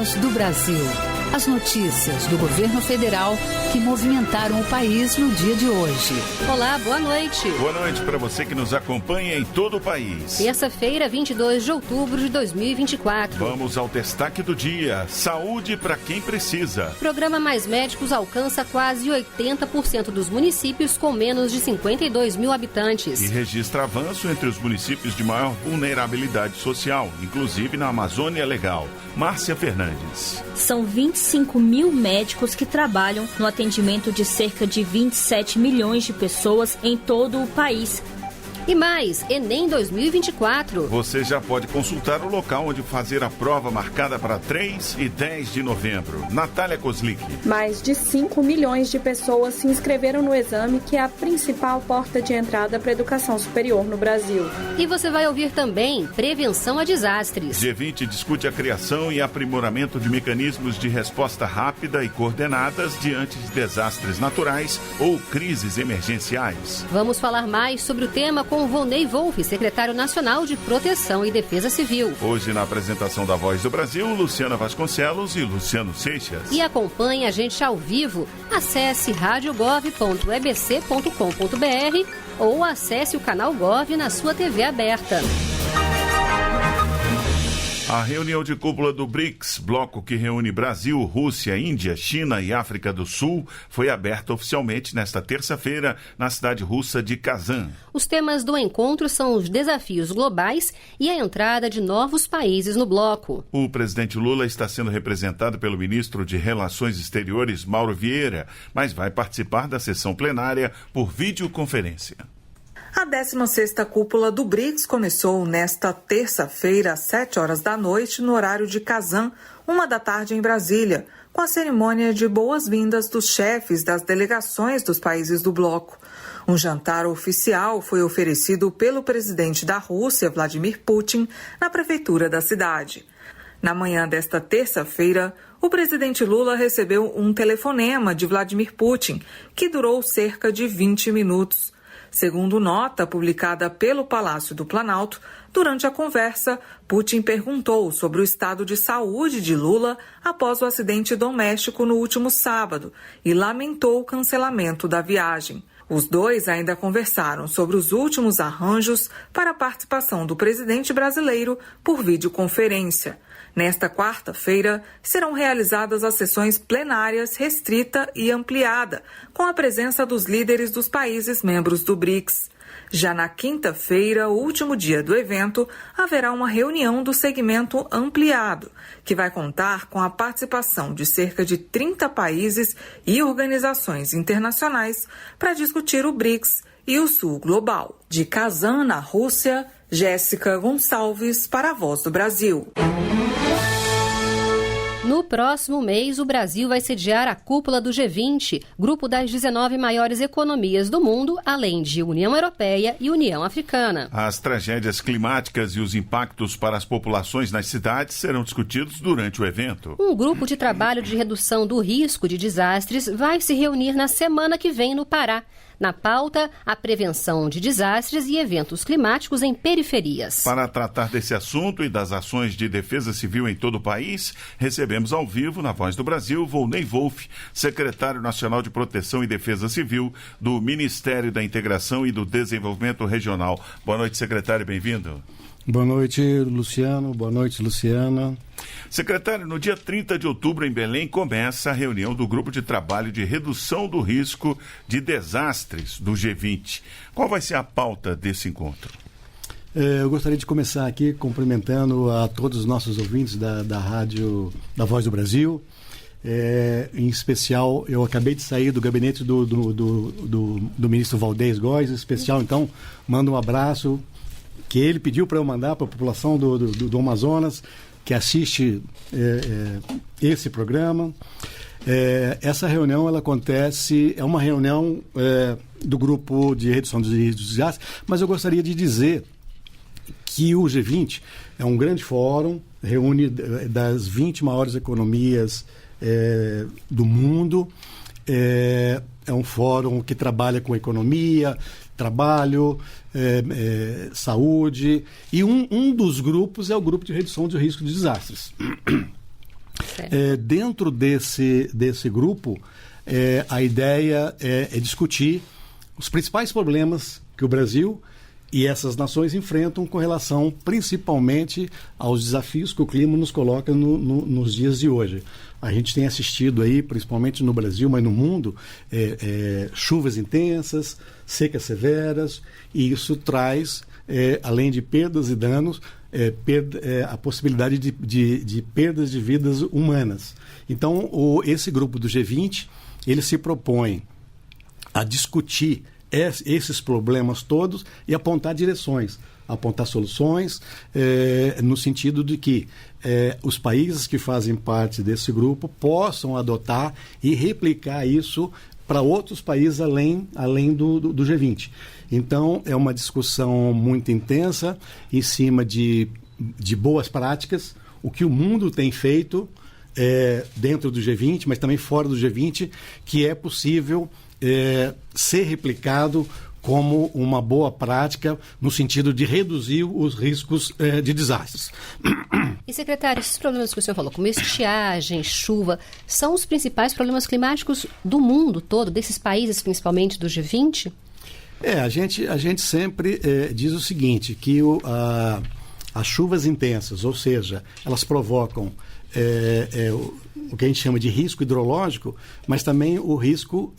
Voz do Brasil. As notícias do governo federal que movimentaram o país no dia de hoje. Olá, boa noite. Boa noite para você que nos acompanha em todo o país. Terça-feira, 22 de outubro de 2024. Vamos ao destaque do dia. Saúde para quem precisa. Programa Mais Médicos alcança quase 80% dos municípios com menos de 52 mil habitantes. E registra avanço entre os municípios de maior vulnerabilidade social, inclusive na Amazônia Legal. Márcia Fernandes. São 25 mil médicos que trabalham no atendimento de cerca de 27 milhões de pessoas em todo o país. E mais, Enem 2024. Você já pode consultar o local onde fazer a prova marcada para 3 e 10 de novembro. Natália Kozlik. Mais de 5 milhões de pessoas se inscreveram no exame, que é a principal porta de entrada para a educação superior no Brasil. E você vai ouvir também prevenção a desastres. G20 discute a criação e aprimoramento de mecanismos de resposta rápida e coordenadas diante de desastres naturais ou crises emergenciais. Vamos falar mais sobre o tema com Volney Wolff, secretário nacional de Proteção e Defesa Civil. Hoje, na apresentação da Voz do Brasil, Luciana Vasconcelos e Luciano Seixas. E acompanhe a gente ao vivo. Acesse radiogov.ebc.com.br ou acesse o canal Gov na sua TV aberta. A reunião de cúpula do BRICS, bloco que reúne Brasil, Rússia, Índia, China e África do Sul, foi aberta oficialmente nesta terça-feira na cidade russa de Kazan. Os temas do encontro são os desafios globais e a entrada de novos países no bloco. O presidente Lula está sendo representado pelo ministro de Relações Exteriores, Mauro Vieira, mas vai participar da sessão plenária por videoconferência. A 16ª cúpula do BRICS começou nesta terça-feira, às 7 horas da noite, no horário de Kazan, 1 da tarde em Brasília, com a cerimônia de boas-vindas dos chefes das delegações dos países do bloco. Um jantar oficial foi oferecido pelo presidente da Rússia, Vladimir Putin, na prefeitura da cidade. Na manhã desta terça-feira, o presidente Lula recebeu um telefonema de Vladimir Putin, que durou cerca de 20 minutos. Segundo nota publicada pelo Palácio do Planalto, durante a conversa, Putin perguntou sobre o estado de saúde de Lula após o acidente doméstico no último sábado e lamentou o cancelamento da viagem. Os dois ainda conversaram sobre os últimos arranjos para a participação do presidente brasileiro por videoconferência. Nesta quarta-feira, serão realizadas as sessões plenárias restrita e ampliada, com a presença dos líderes dos países membros do BRICS. Já na quinta-feira, o último dia do evento, haverá uma reunião do segmento ampliado, que vai contar com a participação de cerca de 30 países e organizações internacionais para discutir o BRICS e o Sul Global. De Kazan, na Rússia, Jéssica Gonçalves para a Voz do Brasil. No próximo mês, o Brasil vai sediar a cúpula do G20, grupo das 19 maiores economias do mundo, além de União Europeia e União Africana. As tragédias climáticas e os impactos para as populações nas cidades serão discutidos durante o evento. Um grupo de trabalho de redução do risco de desastres vai se reunir na semana que vem no Pará. Na pauta, a prevenção de desastres e eventos climáticos em periferias. Para tratar desse assunto e das ações de defesa civil em todo o país, recebemos ao vivo, na Voz do Brasil, Volney Wolff, secretário nacional de Proteção e Defesa Civil do Ministério da Integração e do Desenvolvimento Regional. Boa noite, secretário, bem-vindo. Boa noite, Luciano. Boa noite, Luciana. Secretário, no dia 30 de outubro, em Belém, começa a reunião do Grupo de Trabalho de Redução do Risco de Desastres do G20. Qual vai ser a pauta desse encontro? Eu gostaria de começar aqui cumprimentando a todos os nossos ouvintes da Rádio da Voz do Brasil. Em especial, eu acabei de sair do gabinete do ministro Valdez Góes, em especial, então, mando um abraço que ele pediu para eu mandar para a população do Amazonas, que assiste esse programa. Essa reunião, ela acontece, é uma reunião do grupo de redução dos desastres, mas eu gostaria de dizer que o G20 é um grande fórum, reúne das 20 maiores economias do mundo, é um fórum que trabalha com economia, trabalho, saúde, e um dos grupos é o grupo de redução de risco de desastres. Dentro desse grupo, a ideia é discutir os principais problemas que o Brasil e essas nações enfrentam com relação principalmente aos desafios que o clima nos coloca nos dias de hoje. A gente tem assistido aí, principalmente no Brasil, mas no mundo, chuvas intensas, secas severas, e isso traz, além de perdas e danos, a possibilidade de perdas de vidas humanas. Então, esse grupo do G20, ele se propõe a discutir esses problemas todos e apontar direções, apontar soluções, no sentido de que os países que fazem parte desse grupo possam adotar e replicar isso para outros países além do G20. Então, é uma discussão muito intensa em cima de boas práticas, o que o mundo tem feito dentro do G20, mas também fora do G20, que é possível ser replicado como uma boa prática no sentido de reduzir os riscos de desastres. E, secretário, esses problemas que o senhor falou, como estiagem, chuva, são os principais problemas climáticos do mundo todo, desses países principalmente do G20? A gente sempre diz o seguinte, que as chuvas intensas, ou seja, elas provocam o que a gente chama de risco hidrológico, mas também o risco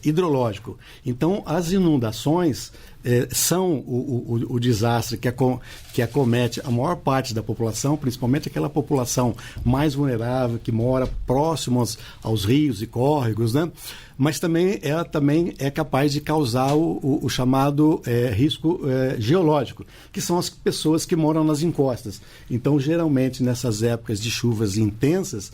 hidrológico. Então, as inundações são o desastre que acomete a maior parte da população, principalmente aquela população mais vulnerável, que mora próximos aos rios e córregos, né? Mas ela também é capaz de causar o chamado risco geológico, que são as pessoas que moram nas encostas. Então, geralmente, nessas épocas de chuvas intensas,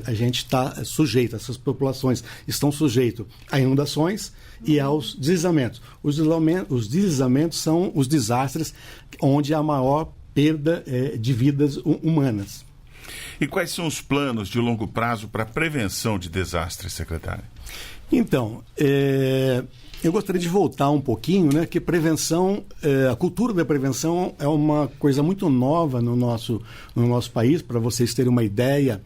a gente está sujeito, essas populações estão sujeitas a inundações e aos deslizamentos. Os deslizamentos são os desastres onde há maior perda de vidas humanas. E quais são os planos de longo prazo para a prevenção de desastres, secretário? Então, eu gostaria de voltar um pouquinho, né, que prevenção, a cultura da prevenção é uma coisa muito nova no nosso país. Para vocês terem uma ideia,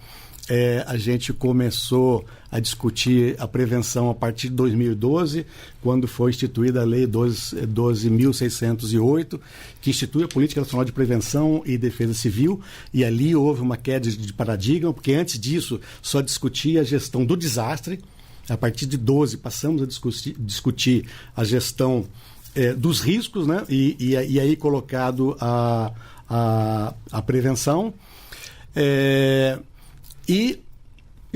a gente começou a discutir a prevenção a partir de 2012, quando foi instituída a Lei 12.608, que institui a Política Nacional de Prevenção e Defesa Civil, e ali houve uma queda de paradigma, porque antes disso só discutia a gestão do desastre. A partir de 12 passamos a discutir a gestão dos riscos, né? E aí colocado a prevenção. E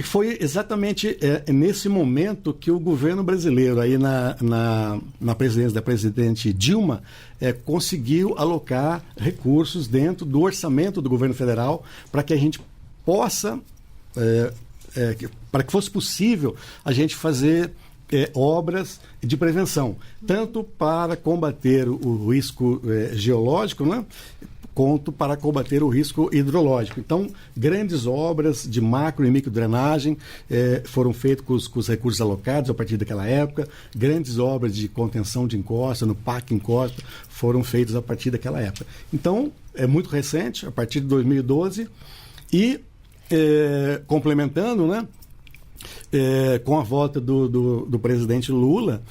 foi exatamente nesse momento que o governo brasileiro, aí na presidência da presidente Dilma, conseguiu alocar recursos dentro do orçamento do governo federal para que a gente possa, para que fosse possível a gente fazer obras de prevenção, tanto para combater o risco geológico, né, quanto para combater o risco hidrológico. Então, grandes obras de macro e microdrenagem foram feitas com os recursos alocados a partir daquela época. Grandes obras de contenção de encosta, no PAC Encosta, foram feitas a partir daquela época. Então, é muito recente, a partir de 2012, e complementando, né, com a volta do presidente Lula,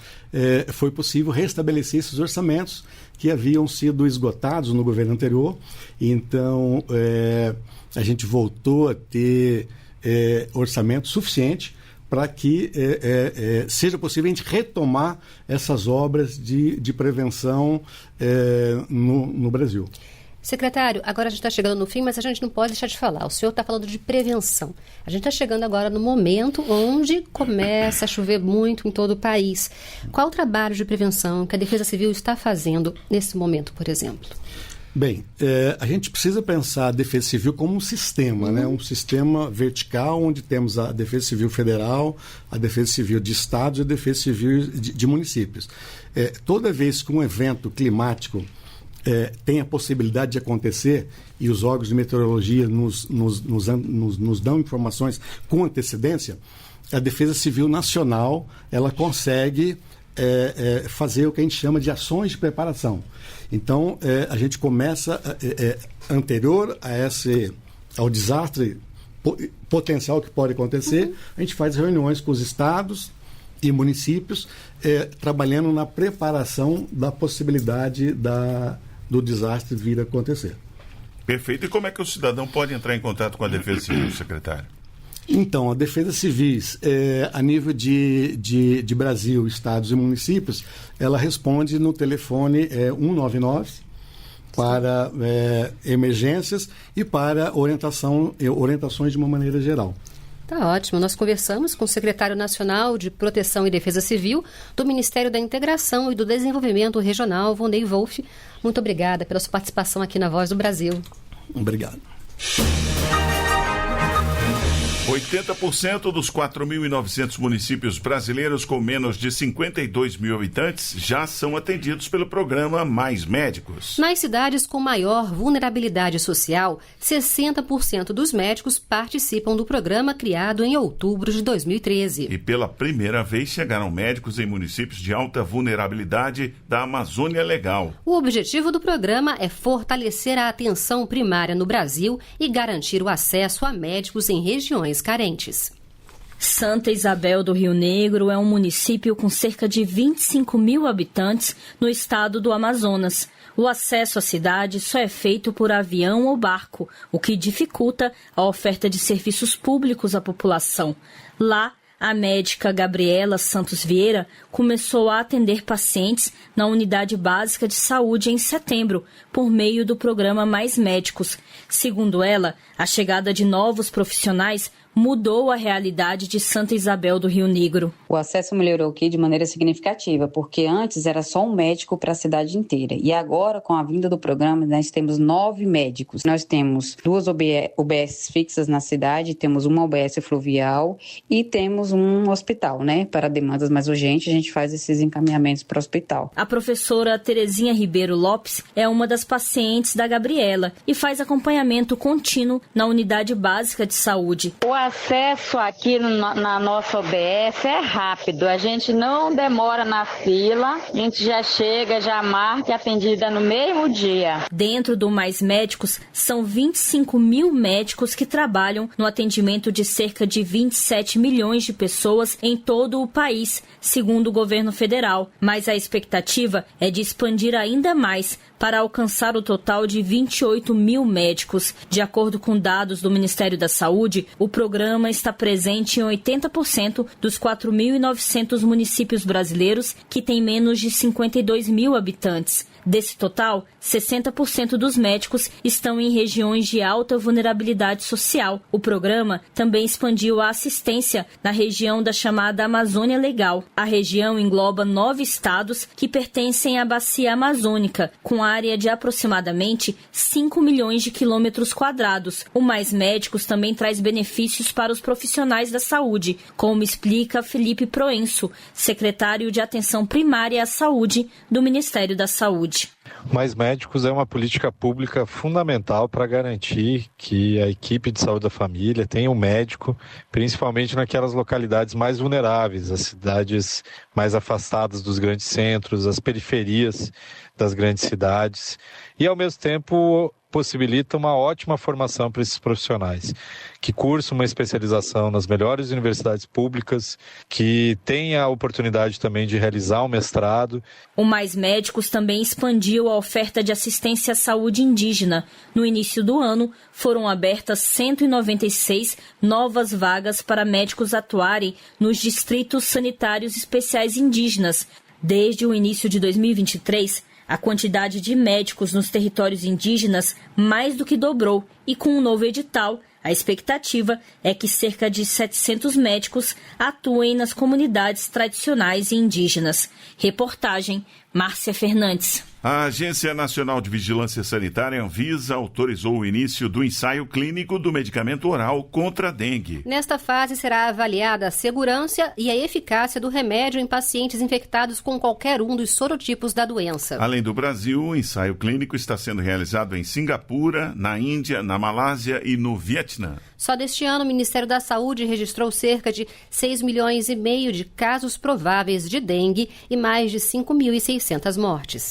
foi possível restabelecer esses orçamentos que haviam sido esgotados no governo anterior. Então, a gente voltou a ter orçamento suficiente para que seja possível a gente retomar essas obras de prevenção no Brasil. Secretário, agora a gente está chegando no fim, mas a gente não pode deixar de falar. O senhor está falando de prevenção. A gente está chegando agora no momento onde começa a chover muito em todo o país. Qual o trabalho de prevenção que a Defesa Civil está fazendo nesse momento, por exemplo? Bem, a gente precisa pensar a Defesa Civil como um sistema, né? Um sistema vertical onde temos a Defesa Civil Federal, a Defesa Civil de Estados e a Defesa Civil de municípios. Toda vez que um evento climático tem a possibilidade de acontecer e os órgãos de meteorologia nos dão informações com antecedência, a Defesa Civil Nacional ela consegue fazer o que a gente chama de ações de preparação. Então, a gente começa anterior ao desastre potencial que pode acontecer, a gente faz reuniões com os estados e municípios, trabalhando na preparação da possibilidade do desastre vir a acontecer. Perfeito. E como é que o cidadão pode entrar em contato com a Defesa Civil, secretário? Então, a Defesa Civis, a nível de Brasil, estados e municípios, ela responde no telefone 199 para emergências e para orientações de uma maneira geral. Tá ótimo. Nós conversamos com o secretário nacional de Proteção e Defesa Civil do Ministério da Integração e do Desenvolvimento Regional, Volney Wolff. Muito obrigada pela sua participação aqui na Voz do Brasil. Obrigado. 80% dos 4.900 municípios brasileiros com menos de 52 mil habitantes já são atendidos pelo programa Mais Médicos. Nas cidades com maior vulnerabilidade social, 60% dos médicos participam do programa criado em outubro de 2013. E pela primeira vez chegaram médicos em municípios de alta vulnerabilidade da Amazônia Legal. O objetivo do programa é fortalecer a atenção primária no Brasil e garantir o acesso a médicos em regiões carentes. Santa Isabel do Rio Negro é um município com cerca de 25 mil habitantes no estado do Amazonas. O acesso à cidade só é feito por avião ou barco, o que dificulta a oferta de serviços públicos à população. Lá, a médica Gabriela Santos Vieira começou a atender pacientes na Unidade Básica de Saúde em setembro, por meio do programa Mais Médicos. Segundo ela, a chegada de novos profissionais mudou a realidade de Santa Isabel do Rio Negro. O acesso melhorou aqui de maneira significativa, porque antes era só um médico para a cidade inteira. E agora, com a vinda do programa, nós temos 9 médicos. Nós temos 2 UBS fixas na cidade, temos uma UBS fluvial e temos um hospital, para demandas mais urgentes, a gente faz esses encaminhamentos para o hospital. A professora Terezinha Ribeiro Lopes é uma das pacientes da Gabriela e faz acompanhamento contínuo na Unidade Básica de Saúde. O acesso aqui na nossa OBS é rápido, a gente não demora na fila, a gente já chega, já marca e é atendida no mesmo dia. Dentro do Mais Médicos, são 25 mil médicos que trabalham no atendimento de cerca de 27 milhões de pessoas em todo o país, segundo o governo federal. Mas a expectativa é de expandir ainda mais para alcançar o total de 28 mil médicos. De acordo com dados do Ministério da Saúde, o programa está presente em 80% dos 4.900 municípios brasileiros que têm menos de 52 mil habitantes. Desse total, 60% dos médicos estão em regiões de alta vulnerabilidade social. O programa também expandiu a assistência na região da chamada Amazônia Legal. A região engloba 9 estados que pertencem à Bacia Amazônica, com área de aproximadamente 5 milhões de quilômetros quadrados. O Mais Médicos também traz benefícios para os profissionais da saúde, como explica Felipe Proenço, secretário de Atenção Primária à Saúde do Ministério da Saúde. Mais Médicos é uma política pública fundamental para garantir que a equipe de saúde da família tenha um médico, principalmente naquelas localidades mais vulneráveis, as cidades mais afastadas dos grandes centros, as periferias das grandes cidades, e ao mesmo tempo possibilita uma ótima formação para esses profissionais, que cursam uma especialização nas melhores universidades públicas, que têm a oportunidade também de realizar um mestrado. O Mais Médicos também expandiu a oferta de assistência à saúde indígena. No início do ano, foram abertas 196 novas vagas para médicos atuarem nos distritos sanitários especiais indígenas. Desde o início de 2023, a quantidade de médicos nos territórios indígenas mais do que dobrou e, com um novo edital, a expectativa é que cerca de 700 médicos atuem nas comunidades tradicionais e indígenas. Reportagem Márcia Fernandes. A Agência Nacional de Vigilância Sanitária, Anvisa, autorizou o início do ensaio clínico do medicamento oral contra a dengue. Nesta fase será avaliada a segurança e a eficácia do remédio em pacientes infectados com qualquer um dos sorotipos da doença. Além do Brasil, o ensaio clínico está sendo realizado em Singapura, na Índia, na Malásia e no Vietnã. Só deste ano, o Ministério da Saúde registrou cerca de 6,5 milhões de casos prováveis de dengue e mais de 5.600 mortes.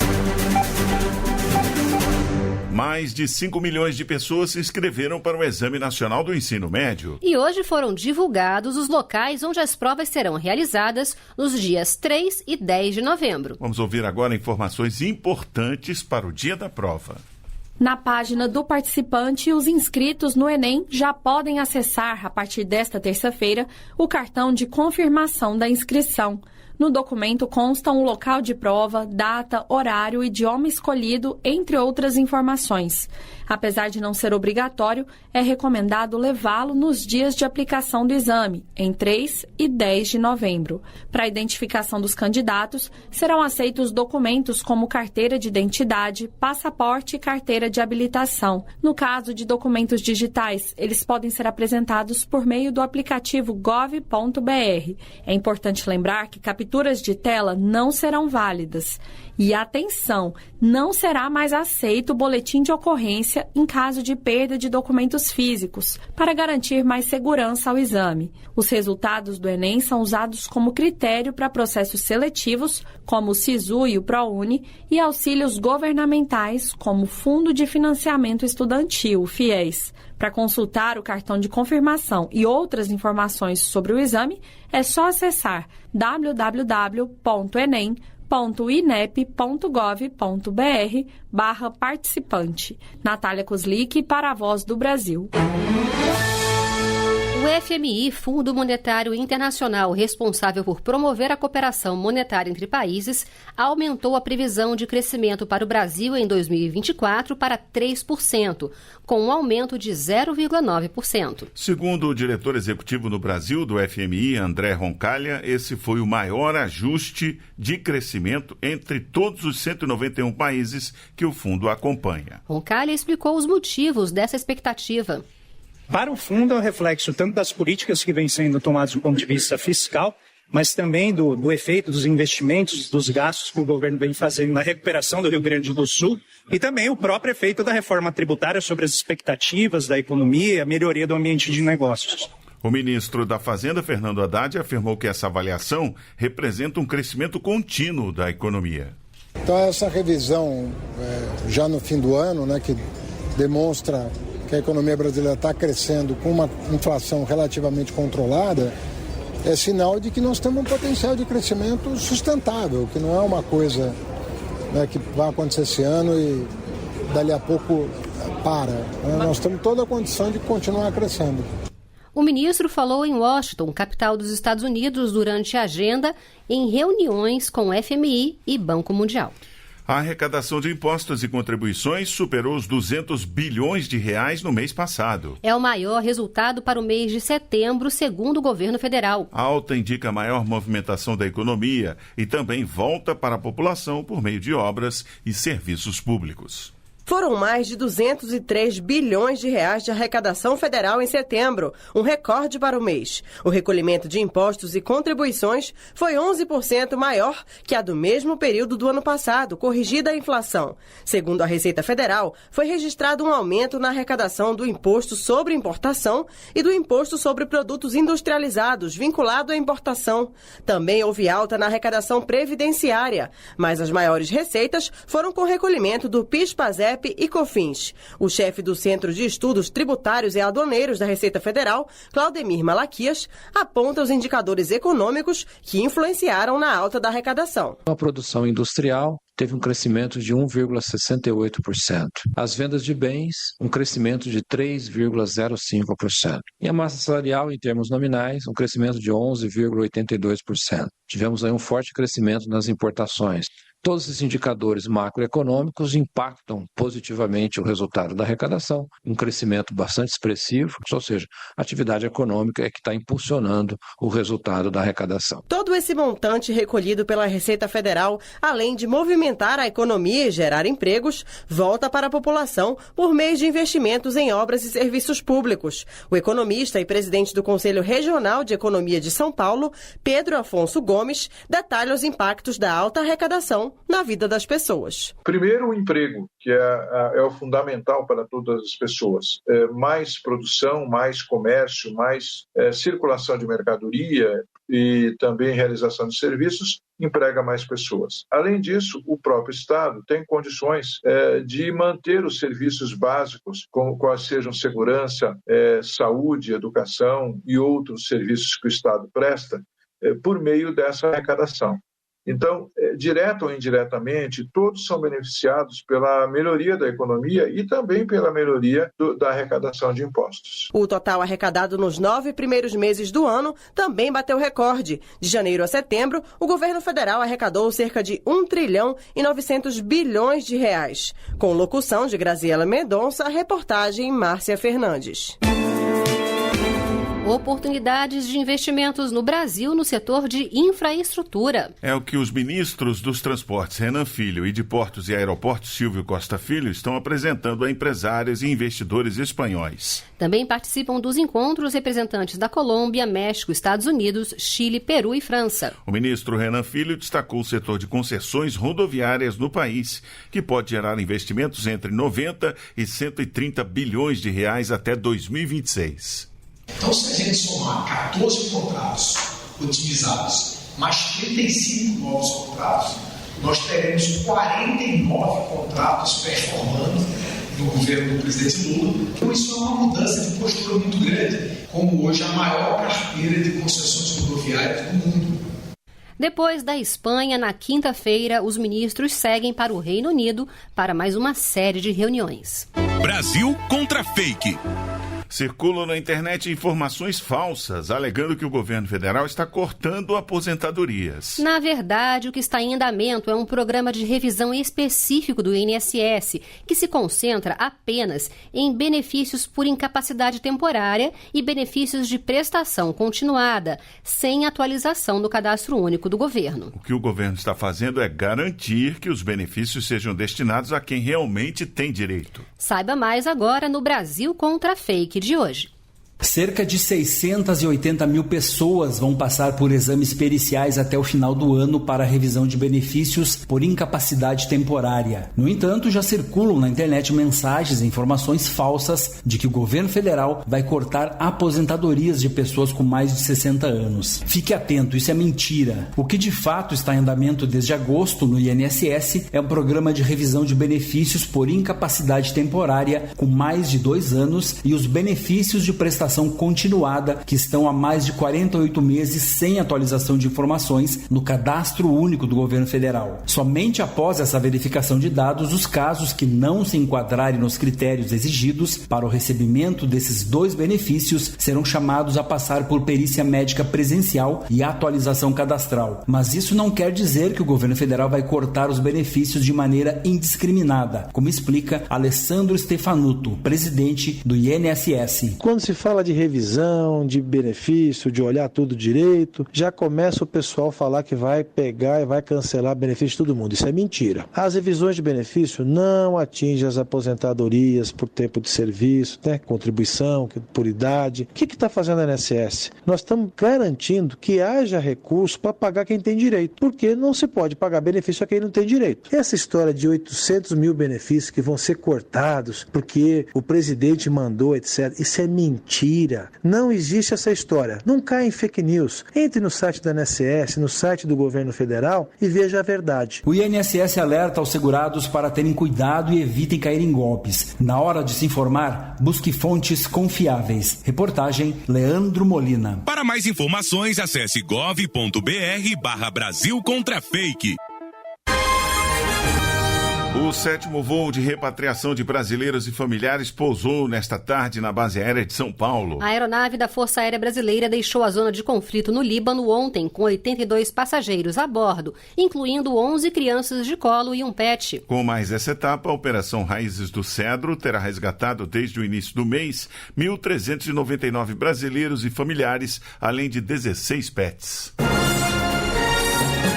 Mais de 5 milhões de pessoas se inscreveram para o Exame Nacional do Ensino Médio. E hoje foram divulgados os locais onde as provas serão realizadas nos dias 3 e 10 de novembro. Vamos ouvir agora informações importantes para o dia da prova. Na página do participante, os inscritos no Enem já podem acessar, a partir desta terça-feira, o cartão de confirmação da inscrição. No documento constam o local de prova, data, horário, idioma escolhido, entre outras informações. Apesar de não ser obrigatório, é recomendado levá-lo nos dias de aplicação do exame, em 3 e 10 de novembro. Para a identificação dos candidatos, serão aceitos documentos como carteira de identidade, passaporte e carteira de habilitação. No caso de documentos digitais, eles podem ser apresentados por meio do aplicativo gov.br. É importante lembrar que capturas de tela não serão válidas. E atenção, não será mais aceito o boletim de ocorrência em caso de perda de documentos físicos, para garantir mais segurança ao exame. Os resultados do Enem são usados como critério para processos seletivos, como o SISU e o ProUni, e auxílios governamentais, como o Fundo de Financiamento Estudantil, o FIES. Para consultar o cartão de confirmação e outras informações sobre o exame, é só acessar www.enem.inep.gov.br/participante. Natália Kozlik para a Voz do Brasil. O FMI, Fundo Monetário Internacional, responsável por promover a cooperação monetária entre países, aumentou a previsão de crescimento para o Brasil em 2024 para 3%, com um aumento de 0,9%. Segundo o diretor executivo no Brasil do FMI, André Roncalha, esse foi o maior ajuste de crescimento entre todos os 191 países que o fundo acompanha. Roncalha explicou os motivos dessa expectativa. Para o fundo é um reflexo tanto das políticas que vêm sendo tomadas do ponto de vista fiscal, mas também do efeito dos investimentos, dos gastos que o governo vem fazendo na recuperação do Rio Grande do Sul e também o próprio efeito da reforma tributária sobre as expectativas da economia e a melhoria do ambiente de negócios. O ministro da Fazenda, Fernando Haddad, afirmou que essa avaliação representa um crescimento contínuo da economia. Então essa revisão já no fim do ano, que demonstra que a economia brasileira está crescendo com uma inflação relativamente controlada, é sinal de que nós temos um potencial de crescimento sustentável, que não é uma coisa que vai acontecer esse ano e dali a pouco para. Nós temos toda a condição de continuar crescendo. O ministro falou em Washington, capital dos Estados Unidos, durante a agenda em reuniões com o FMI e Banco Mundial. A arrecadação de impostos e contribuições superou os 200 bilhões de reais no mês passado. É o maior resultado para o mês de setembro, segundo o governo federal. A alta indica maior movimentação da economia e também volta para a população por meio de obras e serviços públicos. Foram mais de 203 bilhões de reais de arrecadação federal em setembro, um recorde para o mês. O recolhimento de impostos e contribuições foi 11% maior que a do mesmo período do ano passado, corrigida a inflação. Segundo a Receita Federal, foi registrado um aumento na arrecadação do imposto sobre importação e do imposto sobre produtos industrializados vinculado à importação. Também houve alta na arrecadação previdenciária, mas as maiores receitas foram com o recolhimento do PIS/PASEP e COFINS. O chefe do Centro de Estudos Tributários e Aduaneiros da Receita Federal, Claudemir Malaquias, aponta os indicadores econômicos que influenciaram na alta da arrecadação. A produção industrial teve um crescimento de 1,68%. As vendas de bens, um crescimento de 3,05%. E a massa salarial, em termos nominais, um crescimento de 11,82%. Tivemos aí um forte crescimento nas importações. Todos esses indicadores macroeconômicos impactam positivamente o resultado da arrecadação, um crescimento bastante expressivo, ou seja, a atividade econômica é que está impulsionando o resultado da arrecadação. Todo esse montante recolhido pela Receita Federal, além de movimentar a economia e gerar empregos, volta para a população por meio de investimentos em obras e serviços públicos. O economista e presidente do Conselho Regional de Economia de São Paulo, Pedro Afonso Gomes, detalha os impactos da alta arrecadação na vida das pessoas. Primeiro, o emprego, que é o fundamental para todas as pessoas. Mais produção, mais comércio, mais circulação de mercadoria e também realização de serviços emprega mais pessoas. Além disso, o próprio Estado tem condições de manter os serviços básicos, como quais sejam segurança, saúde, educação e outros serviços que o Estado presta, por meio dessa arrecadação. Então, direto ou indiretamente, todos são beneficiados pela melhoria da economia e também pela melhoria da arrecadação de impostos. O total arrecadado nos 9 primeiros meses do ano também bateu recorde. De janeiro a setembro, o governo federal arrecadou cerca de 1 trilhão e 900 bilhões de reais. Com locução de Graziela Mendonça, a reportagem Márcia Fernandes. Oportunidades de investimentos no Brasil no setor de infraestrutura. É o que os ministros dos Transportes, Renan Filho, e de Portos e Aeroportos, Silvio Costa Filho, estão apresentando a empresários e investidores espanhóis. Também participam dos encontros representantes da Colômbia, México, Estados Unidos, Chile, Peru e França. O ministro Renan Filho destacou o setor de concessões rodoviárias no país, que pode gerar investimentos entre 90 e 130 bilhões de reais até 2026. Então, se a gente somar 14 contratos otimizados, mais 35 novos contratos, nós teremos 49 contratos performando no governo do presidente Lula. Então, isso é uma mudança de postura muito grande, como hoje a maior carteira de concessões rodoviárias do mundo. Depois da Espanha, na quinta-feira, os ministros seguem para o Reino Unido para mais uma série de reuniões. Brasil contra fake. Circulam na internet informações falsas, alegando que o governo federal está cortando aposentadorias. Na verdade, o que está em andamento é um programa de revisão específico do INSS, que se concentra apenas em benefícios por incapacidade temporária e benefícios de prestação continuada, sem atualização do cadastro único do governo. O que o governo está fazendo é garantir que os benefícios sejam destinados a quem realmente tem direito. Saiba mais agora no Brasil contra Fake de hoje. Cerca de 680 mil pessoas vão passar por exames periciais até o final do ano para a revisão de benefícios por incapacidade temporária. No entanto, já circulam na internet mensagens e informações falsas de que o governo federal vai cortar aposentadorias de pessoas com mais de 60 anos. Fique atento, isso é mentira. O que de fato está em andamento desde agosto no INSS é um programa de revisão de benefícios por incapacidade temporária com mais de 2 anos e os benefícios de prestação continuada, que estão há mais de 48 meses sem atualização de informações no cadastro único do governo federal. Somente após essa verificação de dados, os casos que não se enquadrarem nos critérios exigidos para o recebimento desses 2 benefícios serão chamados a passar por perícia médica presencial e atualização cadastral. Mas isso não quer dizer que o governo federal vai cortar os benefícios de maneira indiscriminada, como explica Alessandro Stefanuto, presidente do INSS. Quando se fala de revisão, de benefício, de olhar tudo direito, já começa o pessoal a falar que vai pegar e vai cancelar benefício de todo mundo. Isso é mentira. As revisões de benefício não atingem as aposentadorias por tempo de serviço, né? Contribuição, por idade. O que está fazendo a INSS? Nós estamos garantindo que haja recurso para pagar quem tem direito, porque não se pode pagar benefício a quem não tem direito. Essa história de 800 mil benefícios que vão ser cortados porque o presidente mandou, etc., isso é mentira. Não existe essa história. Não caia em fake news. Entre no site da INSS, no site do governo federal e veja a verdade. O INSS alerta aos segurados para terem cuidado e evitem cair em golpes. Na hora de se informar, busque fontes confiáveis. Reportagem Leandro Molina. Para mais informações, acesse gov.br/Brasil contra fake. O 7º voo de repatriação de brasileiros e familiares pousou nesta tarde na base aérea de São Paulo. A aeronave da Força Aérea Brasileira deixou a zona de conflito no Líbano ontem, com 82 passageiros a bordo, incluindo 11 crianças de colo e um pet. Com mais essa etapa, a Operação Raízes do Cedro terá resgatado desde o início do mês 1.399 brasileiros e familiares, além de 16 pets.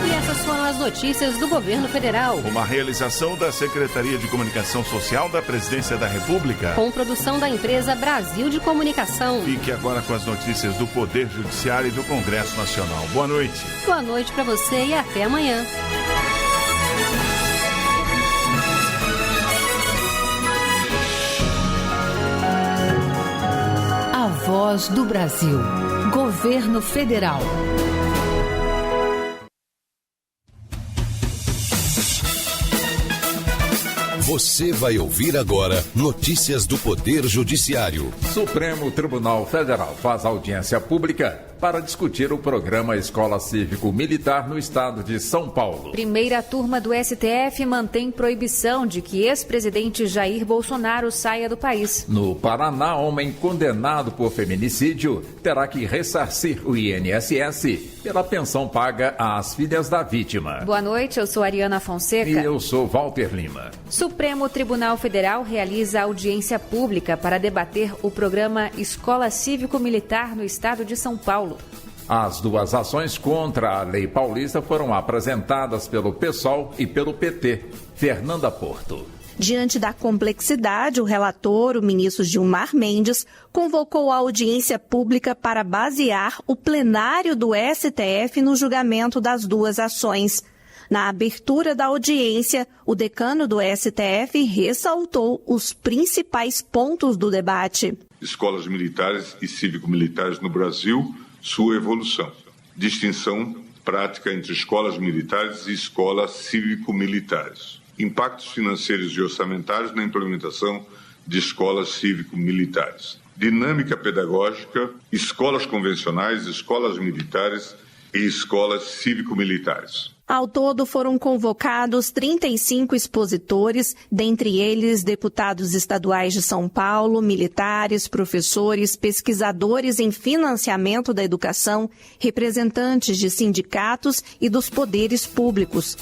E essas foram as notícias do governo federal. Uma realização da Secretaria de Comunicação Social da Presidência da República. Com produção da empresa Brasil de Comunicação. Fique agora com as notícias do Poder Judiciário e do Congresso Nacional. Boa noite. Boa noite para você e até amanhã. A Voz do Brasil. Governo Federal. Você vai ouvir agora notícias do Poder Judiciário. Supremo Tribunal Federal faz audiência pública para discutir o programa Escola Cívico-Militar no estado de São Paulo. Primeira turma do STF mantém proibição de que ex-presidente Jair Bolsonaro saia do país. No Paraná, homem condenado por feminicídio terá que ressarcir o INSS pela pensão paga às filhas da vítima. Boa noite, eu sou Ariana Fonseca. E eu sou Walter Lima. Supremo Tribunal Federal realiza audiência pública para debater o programa Escola Cívico-Militar no estado de São Paulo. As duas ações contra a lei paulista foram apresentadas pelo PSOL e pelo PT. Fernanda Porto. Diante da complexidade, o relator, o ministro Gilmar Mendes, convocou a audiência pública para basear o plenário do STF no julgamento das duas ações. Na abertura da audiência, o decano do STF ressaltou os principais pontos do debate. Escolas militares e cívico-militares no Brasil, sua evolução. Distinção prática entre escolas militares e escolas cívico-militares. Impactos financeiros e orçamentários na implementação de escolas cívico-militares. Dinâmica pedagógica, escolas convencionais, escolas militares e escolas cívico-militares. Ao todo, foram convocados 35 expositores, dentre eles deputados estaduais de São Paulo, militares, professores, pesquisadores em financiamento da educação, representantes de sindicatos e dos poderes públicos.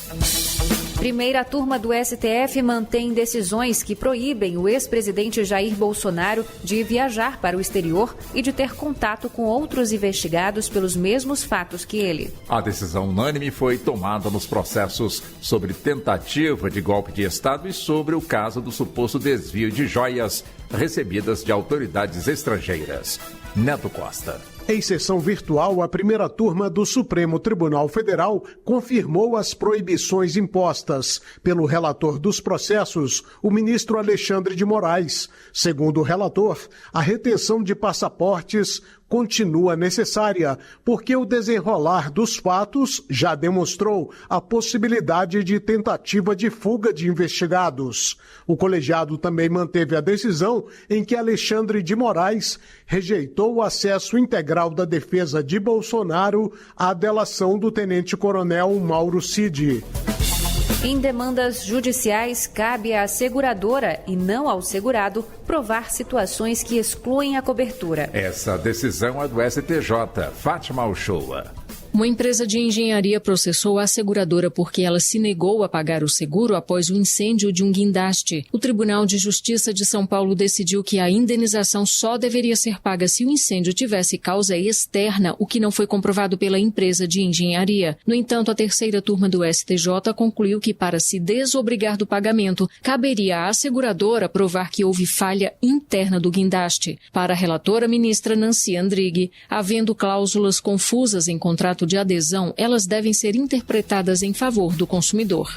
Primeira turma do STF mantém decisões que proíbem o ex-presidente Jair Bolsonaro de viajar para o exterior e de ter contato com outros investigados pelos mesmos fatos que ele. A decisão unânime foi tomada nos processos sobre tentativa de golpe de Estado e sobre o caso do suposto desvio de joias recebidas de autoridades estrangeiras. Neto Costa. Em sessão virtual, a primeira turma do Supremo Tribunal Federal confirmou as proibições impostas pelo relator dos processos, o ministro Alexandre de Moraes. Segundo o relator, a retenção de passaportes continua necessária, porque o desenrolar dos fatos já demonstrou a possibilidade de tentativa de fuga de investigados. O colegiado também manteve a decisão em que Alexandre de Moraes rejeitou o acesso integral da defesa de Bolsonaro à delação do tenente-coronel Mauro Cid. Em demandas judiciais, cabe à seguradora e não ao segurado provar situações que excluem a cobertura. Essa decisão é do STJ. Fátima Uchoa. Uma empresa de engenharia processou a seguradora porque ela se negou a pagar o seguro após o incêndio de um guindaste. O Tribunal de Justiça de São Paulo decidiu que a indenização só deveria ser paga se o incêndio tivesse causa externa, o que não foi comprovado pela empresa de engenharia. No entanto, a terceira turma do STJ concluiu que, para se desobrigar do pagamento, caberia à seguradora provar que houve falha interna do guindaste. Para a relatora ministra Nancy Andrighi, havendo cláusulas confusas em contrato de adesão, elas devem ser interpretadas em favor do consumidor.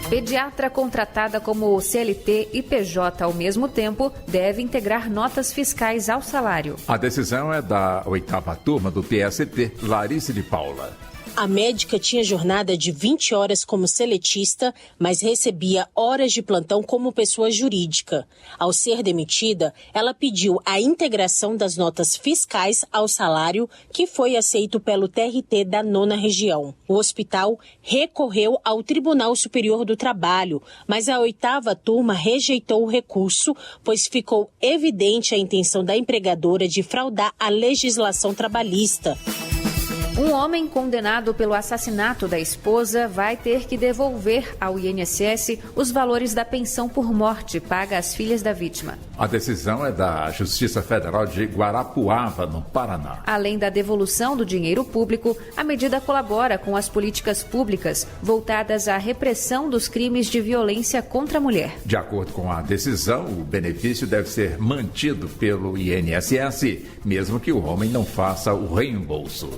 Pediatra contratada como CLT e PJ ao mesmo tempo deve integrar notas fiscais ao salário. A decisão é da 8ª turma do TST, Larissa de Paula. A médica tinha jornada de 20 horas como seletista, mas recebia horas de plantão como pessoa jurídica. Ao ser demitida, ela pediu a integração das notas fiscais ao salário, que foi aceito pelo TRT da 9ª região. O hospital recorreu ao Tribunal Superior do Trabalho, mas a 8ª turma rejeitou o recurso, pois ficou evidente a intenção da empregadora de fraudar a legislação trabalhista. Um homem condenado pelo assassinato da esposa vai ter que devolver ao INSS os valores da pensão por morte paga às filhas da vítima. A decisão é da Justiça Federal de Guarapuava, no Paraná. Além da devolução do dinheiro público, a medida colabora com as políticas públicas voltadas à repressão dos crimes de violência contra a mulher. De acordo com a decisão, o benefício deve ser mantido pelo INSS, mesmo que o homem não faça o reembolso.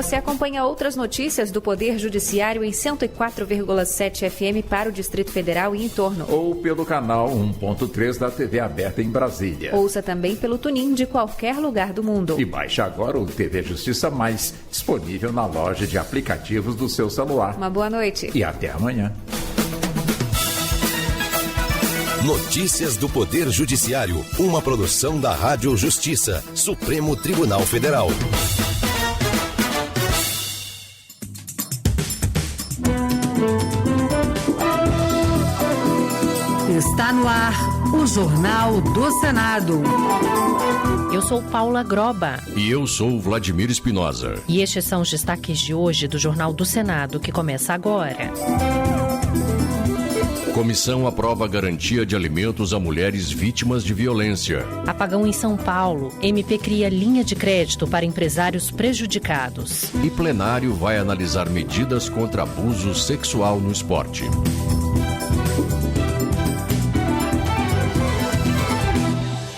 Você acompanha outras notícias do Poder Judiciário em 104,7 FM para o Distrito Federal e em torno. Ou pelo canal 1.3 da TV aberta em Brasília. Ouça também pelo TuneIn de qualquer lugar do mundo. E baixe agora o TV Justiça Mais, disponível na loja de aplicativos do seu celular. Uma boa noite. E até amanhã. Notícias do Poder Judiciário, uma produção da Rádio Justiça, Supremo Tribunal Federal. Está no ar o Jornal do Senado. Eu sou Paula Groba. E eu sou Vladimir Espinosa. E estes são os destaques de hoje do Jornal do Senado, que começa agora. Comissão aprova garantia de alimentos a mulheres vítimas de violência. Apagão em São Paulo. MP cria linha de crédito para empresários prejudicados. E plenário vai analisar medidas contra abuso sexual no esporte.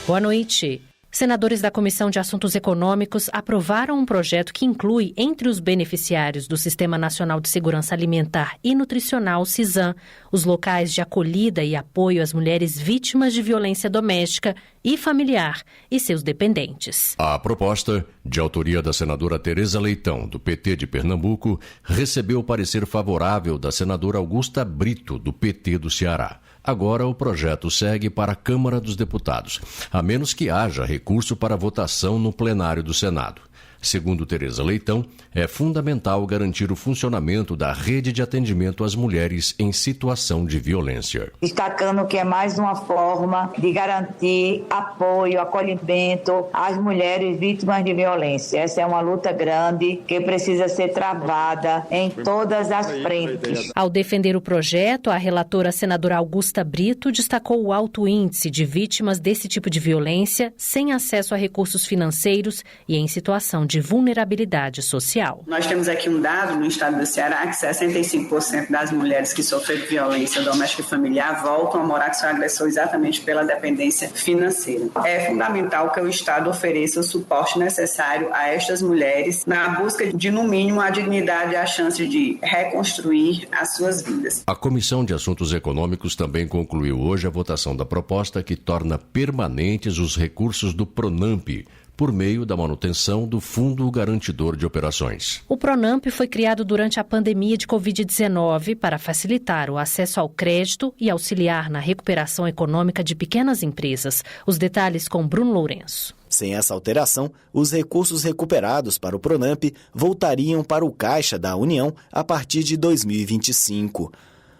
Boa noite. Senadores da Comissão de Assuntos Econômicos aprovaram um projeto que inclui, entre os beneficiários do Sistema Nacional de Segurança Alimentar e Nutricional, SISAM, os locais de acolhida e apoio às mulheres vítimas de violência doméstica e familiar e seus dependentes. A proposta, de autoria da senadora Tereza Leitão, do PT de Pernambuco, recebeu o parecer favorável da senadora Augusta Brito, do PT do Ceará. Agora o projeto segue para a Câmara dos Deputados, a menos que haja recurso para votação no plenário do Senado. Segundo Tereza Leitão, é fundamental garantir o funcionamento da rede de atendimento às mulheres em situação de violência. Destacando que é mais uma forma de garantir apoio, acolhimento às mulheres vítimas de violência. Essa é uma luta grande que precisa ser travada em todas as frentes. Ao defender o projeto, a relatora senadora Augusta Brito destacou o alto índice de vítimas desse tipo de violência sem acesso a recursos financeiros e em situação de vulnerabilidade social. Nós temos aqui um dado no estado do Ceará que 65% das mulheres que sofreram violência doméstica e familiar voltam a morar com seu agressor exatamente pela dependência financeira. É fundamental que o Estado ofereça o suporte necessário a estas mulheres na busca de, no mínimo, a dignidade e a chance de reconstruir as suas vidas. A Comissão de Assuntos Econômicos também concluiu hoje a votação da proposta que torna permanentes os recursos do PRONAMP, por meio da manutenção do Fundo Garantidor de Operações. O PRONAMP foi criado durante a pandemia de Covid-19 para facilitar o acesso ao crédito e auxiliar na recuperação econômica de pequenas empresas. Os detalhes com Bruno Lourenço. Sem essa alteração, os recursos recuperados para o PRONAMP voltariam para o Caixa da União a partir de 2025.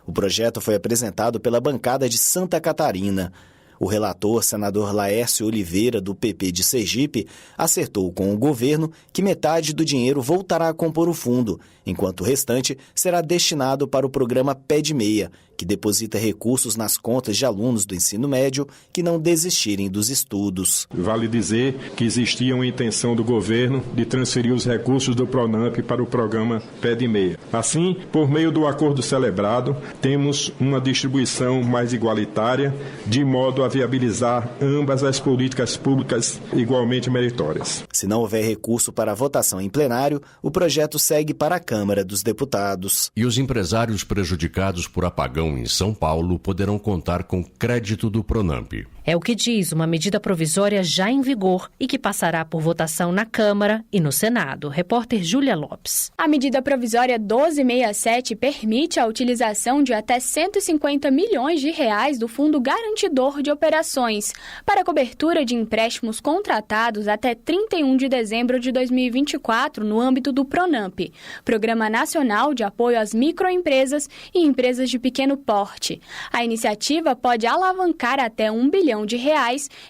O projeto foi apresentado pela bancada de Santa Catarina. O relator, senador Laércio Oliveira, do PP de Sergipe, acertou com o governo que metade do dinheiro voltará a compor o fundo, enquanto o restante será destinado para o programa Pé de Meia, que deposita recursos nas contas de alunos do ensino médio que não desistirem dos estudos. Vale dizer que existia uma intenção do governo de transferir os recursos do PRONAMP para o programa Pé de Meia. Assim, por meio do acordo celebrado, temos uma distribuição mais igualitária, de modo a viabilizar ambas as políticas públicas igualmente meritórias. Se não houver recurso para a votação em plenário, o projeto segue para a Câmara dos Deputados. E os empresários prejudicados por apagão em São Paulo poderão contar com crédito do PRONAMP. É o que diz uma medida provisória já em vigor e que passará por votação na Câmara e no Senado. Repórter Júlia Lopes. A medida provisória 1267 permite a utilização de até 150 milhões de reais do Fundo Garantidor de Operações para a cobertura de empréstimos contratados até 31 de dezembro de 2024 no âmbito do PRONAMP, Programa Nacional de Apoio às Microempresas e Empresas de Pequeno Porte. A iniciativa pode alavancar até R$1 bilhão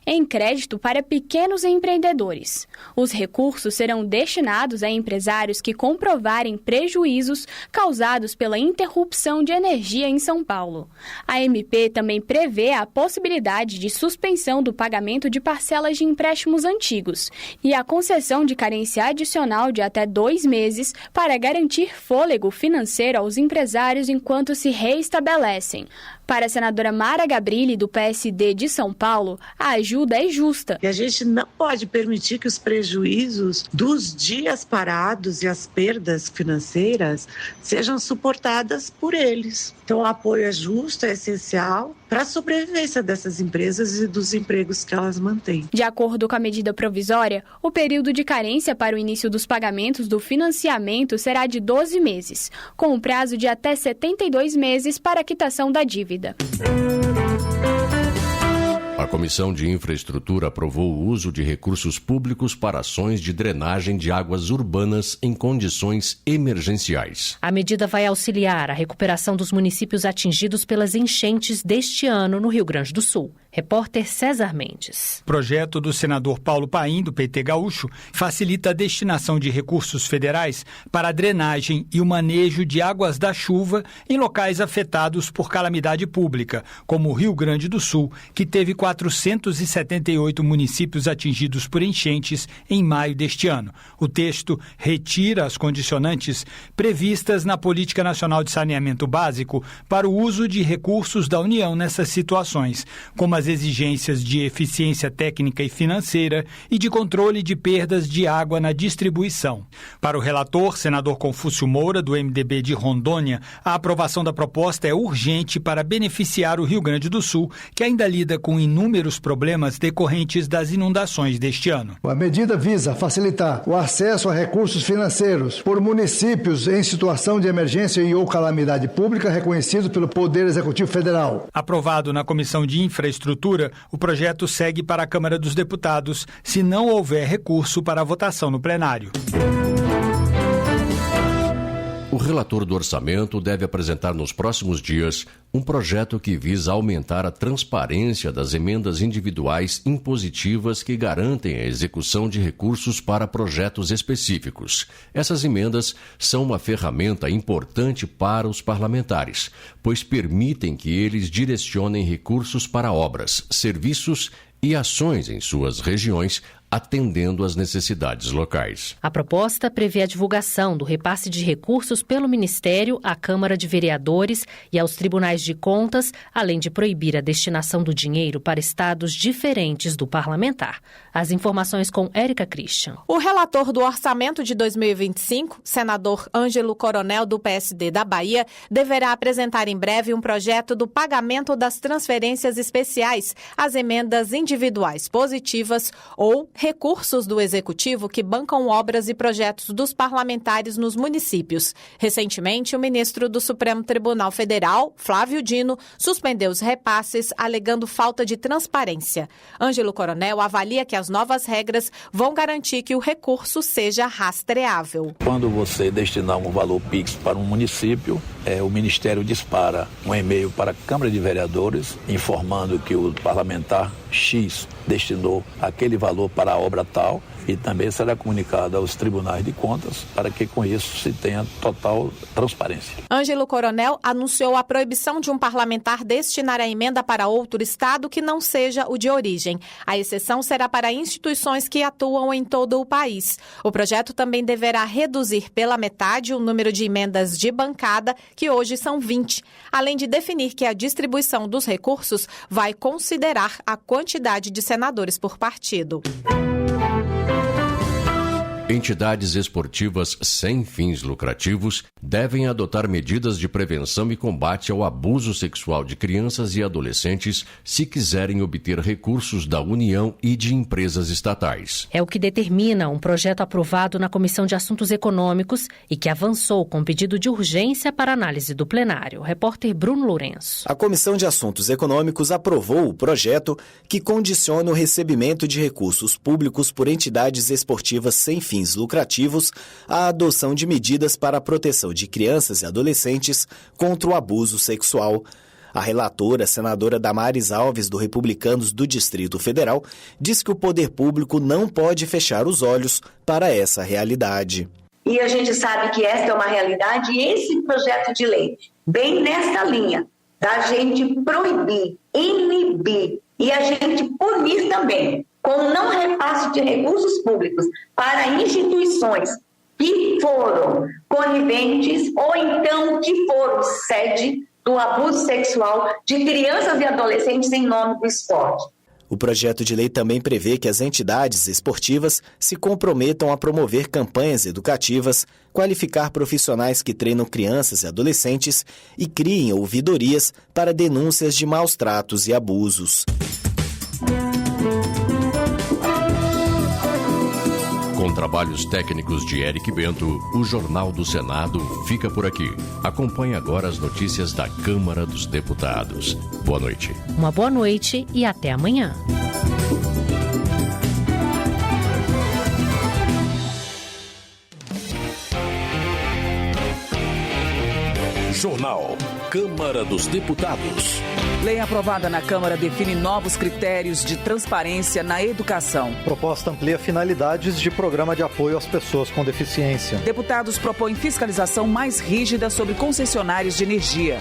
em crédito para pequenos empreendedores. Os recursos serão destinados a empresários que comprovarem prejuízos causados pela interrupção de energia em São Paulo. A MP também prevê a possibilidade de suspensão do pagamento de parcelas de empréstimos antigos e a concessão de carência adicional de até 2 meses para garantir fôlego financeiro aos empresários enquanto se reestabelecem. Para a senadora Mara Gabrilli, do PSD de São Paulo, a ajuda é justa. E a gente não pode permitir que os prejuízos dos dias parados e as perdas financeiras sejam suportadas por eles. Então, o apoio é justo, é essencial para a sobrevivência dessas empresas e dos empregos que elas mantêm. De acordo com a medida provisória, o período de carência para o início dos pagamentos do financiamento será de 12 meses, com um prazo de até 72 meses para a quitação da dívida. A Comissão de Infraestrutura aprovou o uso de recursos públicos para ações de drenagem de águas urbanas em condições emergenciais. A medida vai auxiliar a recuperação dos municípios atingidos pelas enchentes deste ano no Rio Grande do Sul. Repórter César Mendes. O projeto do senador Paulo Paim, do PT Gaúcho, facilita a destinação de recursos federais para a drenagem e o manejo de águas da chuva em locais afetados por calamidade pública, como o Rio Grande do Sul, que teve 478 municípios atingidos por enchentes em maio deste ano. O texto retira as condicionantes previstas na Política Nacional de Saneamento Básico para o uso de recursos da União nessas situações, como as exigências de eficiência técnica e financeira e de controle de perdas de água na distribuição. Para o relator, senador Confúcio Moura, do MDB de Rondônia, a aprovação da proposta é urgente para beneficiar o Rio Grande do Sul, que ainda lida com inúmeros problemas decorrentes das inundações deste ano. A medida visa facilitar o acesso a recursos financeiros por municípios em situação de emergência e ou calamidade pública reconhecidos pelo Poder Executivo Federal. Aprovado na Comissão de Infraestrutura, o projeto segue para a Câmara dos Deputados, se não houver recurso para a votação no plenário. O relator do orçamento deve apresentar nos próximos dias um projeto que visa aumentar a transparência das emendas individuais impositivas que garantem a execução de recursos para projetos específicos. Essas emendas são uma ferramenta importante para os parlamentares, pois permitem que eles direcionem recursos para obras, serviços e ações em suas regiões, atendendo às necessidades locais. A proposta prevê a divulgação do repasse de recursos pelo Ministério à Câmara de Vereadores e aos Tribunais de Contas, além de proibir a destinação do dinheiro para estados diferentes do parlamentar. As informações com Érica Christian. O relator do orçamento de 2025, senador Ângelo Coronel, do PSD da Bahia, deverá apresentar em breve um projeto do pagamento das transferências especiais, as emendas individuais positivas ou recursos do Executivo que bancam obras e projetos dos parlamentares nos municípios. Recentemente, o ministro do Supremo Tribunal Federal, Flávio Dino, suspendeu os repasses, alegando falta de transparência. Ângelo Coronel avalia que as novas regras vão garantir que o recurso seja rastreável. Quando você destinar um valor Pix para um município, o Ministério dispara um e-mail para a Câmara de Vereadores, informando que o parlamentar X destinou aquele valor para a obra tal, e também será comunicado aos tribunais de contas para que com isso se tenha total transparência. Ângelo Coronel anunciou a proibição de um parlamentar destinar a emenda para outro estado que não seja o de origem. A exceção será para instituições que atuam em todo o país. O projeto também deverá reduzir pela metade o número de emendas de bancada, que hoje são 20, além de definir que a distribuição dos recursos vai considerar a quantidade de senadores por partido. Entidades esportivas sem fins lucrativos devem adotar medidas de prevenção e combate ao abuso sexual de crianças e adolescentes se quiserem obter recursos da União e de empresas estatais. É o que determina um projeto aprovado na Comissão de Assuntos Econômicos e que avançou com pedido de urgência para análise do plenário. Repórter Bruno Lourenço. A Comissão de Assuntos Econômicos aprovou o projeto que condiciona o recebimento de recursos públicos por entidades esportivas sem fins lucrativos à adoção de medidas para a proteção de crianças e adolescentes contra o abuso sexual. A relatora, senadora Damares Alves, do Republicanos do Distrito Federal, diz que o poder público não pode fechar os olhos para essa realidade. E a gente sabe que esta é uma realidade e esse projeto de lei, bem nesta linha, da gente proibir, inibir e a gente punir também com o não repasse de recursos públicos para instituições que foram coniventes ou então que foram sede do abuso sexual de crianças e adolescentes em nome do esporte. O projeto de lei também prevê que as entidades esportivas se comprometam a promover campanhas educativas, qualificar profissionais que treinam crianças e adolescentes e criem ouvidorias para denúncias de maus tratos e abusos. Com trabalhos técnicos de Eric Bento, o Jornal do Senado fica por aqui. Acompanhe agora as notícias da Câmara dos Deputados. Boa noite. Uma boa noite e até amanhã. Jornal Câmara dos Deputados. Lei aprovada na Câmara define novos critérios de transparência na educação. Proposta amplia finalidades de programa de apoio às pessoas com deficiência. Deputados propõem fiscalização mais rígida sobre concessionárias de energia.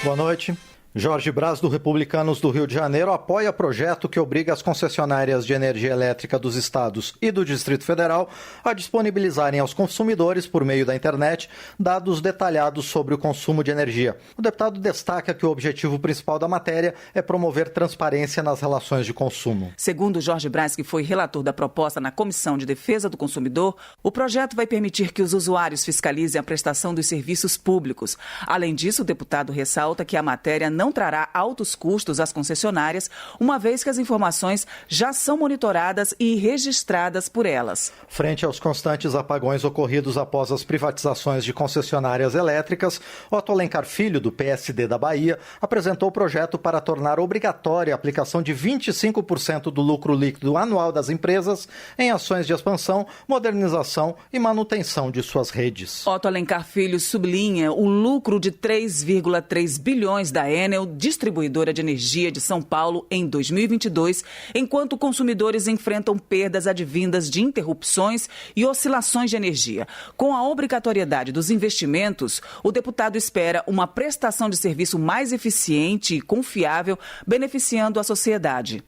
Boa noite. Jorge Braz, do Republicanos do Rio de Janeiro, apoia projeto que obriga as concessionárias de energia elétrica dos estados e do Distrito Federal a disponibilizarem aos consumidores, por meio da internet, dados detalhados sobre o consumo de energia. O deputado destaca que o objetivo principal da matéria é promover transparência nas relações de consumo. Segundo Jorge Braz, que foi relator da proposta na Comissão de Defesa do Consumidor, o projeto vai permitir que os usuários fiscalizem a prestação dos serviços públicos. Além disso, o deputado ressalta que a matéria não trará altos custos às concessionárias, uma vez que as informações já são monitoradas e registradas por elas. Frente aos constantes apagões ocorridos após as privatizações de concessionárias elétricas, Otto Alencar Filho, do PSD da Bahia, apresentou o projeto para tornar obrigatória a aplicação de 25% do lucro líquido anual das empresas em ações de expansão, modernização e manutenção de suas redes. Otto Alencar Filho sublinha o lucro de 3,3 bilhões da Enel, distribuidora de energia de São Paulo, em 2022, enquanto consumidores enfrentam perdas advindas de interrupções e oscilações de energia. Com a obrigatoriedade dos investimentos, o deputado espera uma prestação de serviço mais eficiente e confiável, beneficiando a sociedade.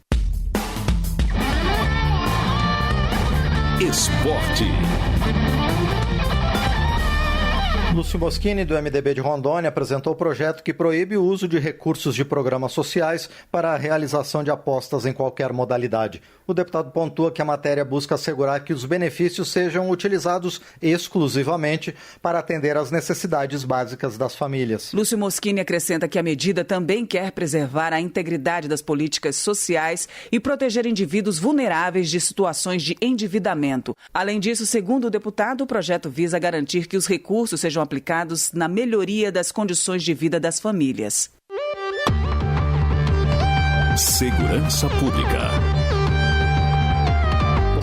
Esporte. Lúcio Moschini, do MDB de Rondônia, apresentou o projeto que proíbe o uso de recursos de programas sociais para a realização de apostas em qualquer modalidade. O deputado pontua que a matéria busca assegurar que os benefícios sejam utilizados exclusivamente para atender às necessidades básicas das famílias. Lúcio Moschini acrescenta que a medida também quer preservar a integridade das políticas sociais e proteger indivíduos vulneráveis de situações de endividamento. Além disso, segundo o deputado, o projeto visa garantir que os recursos sejam aplicados na melhoria das condições de vida das famílias. Segurança Pública.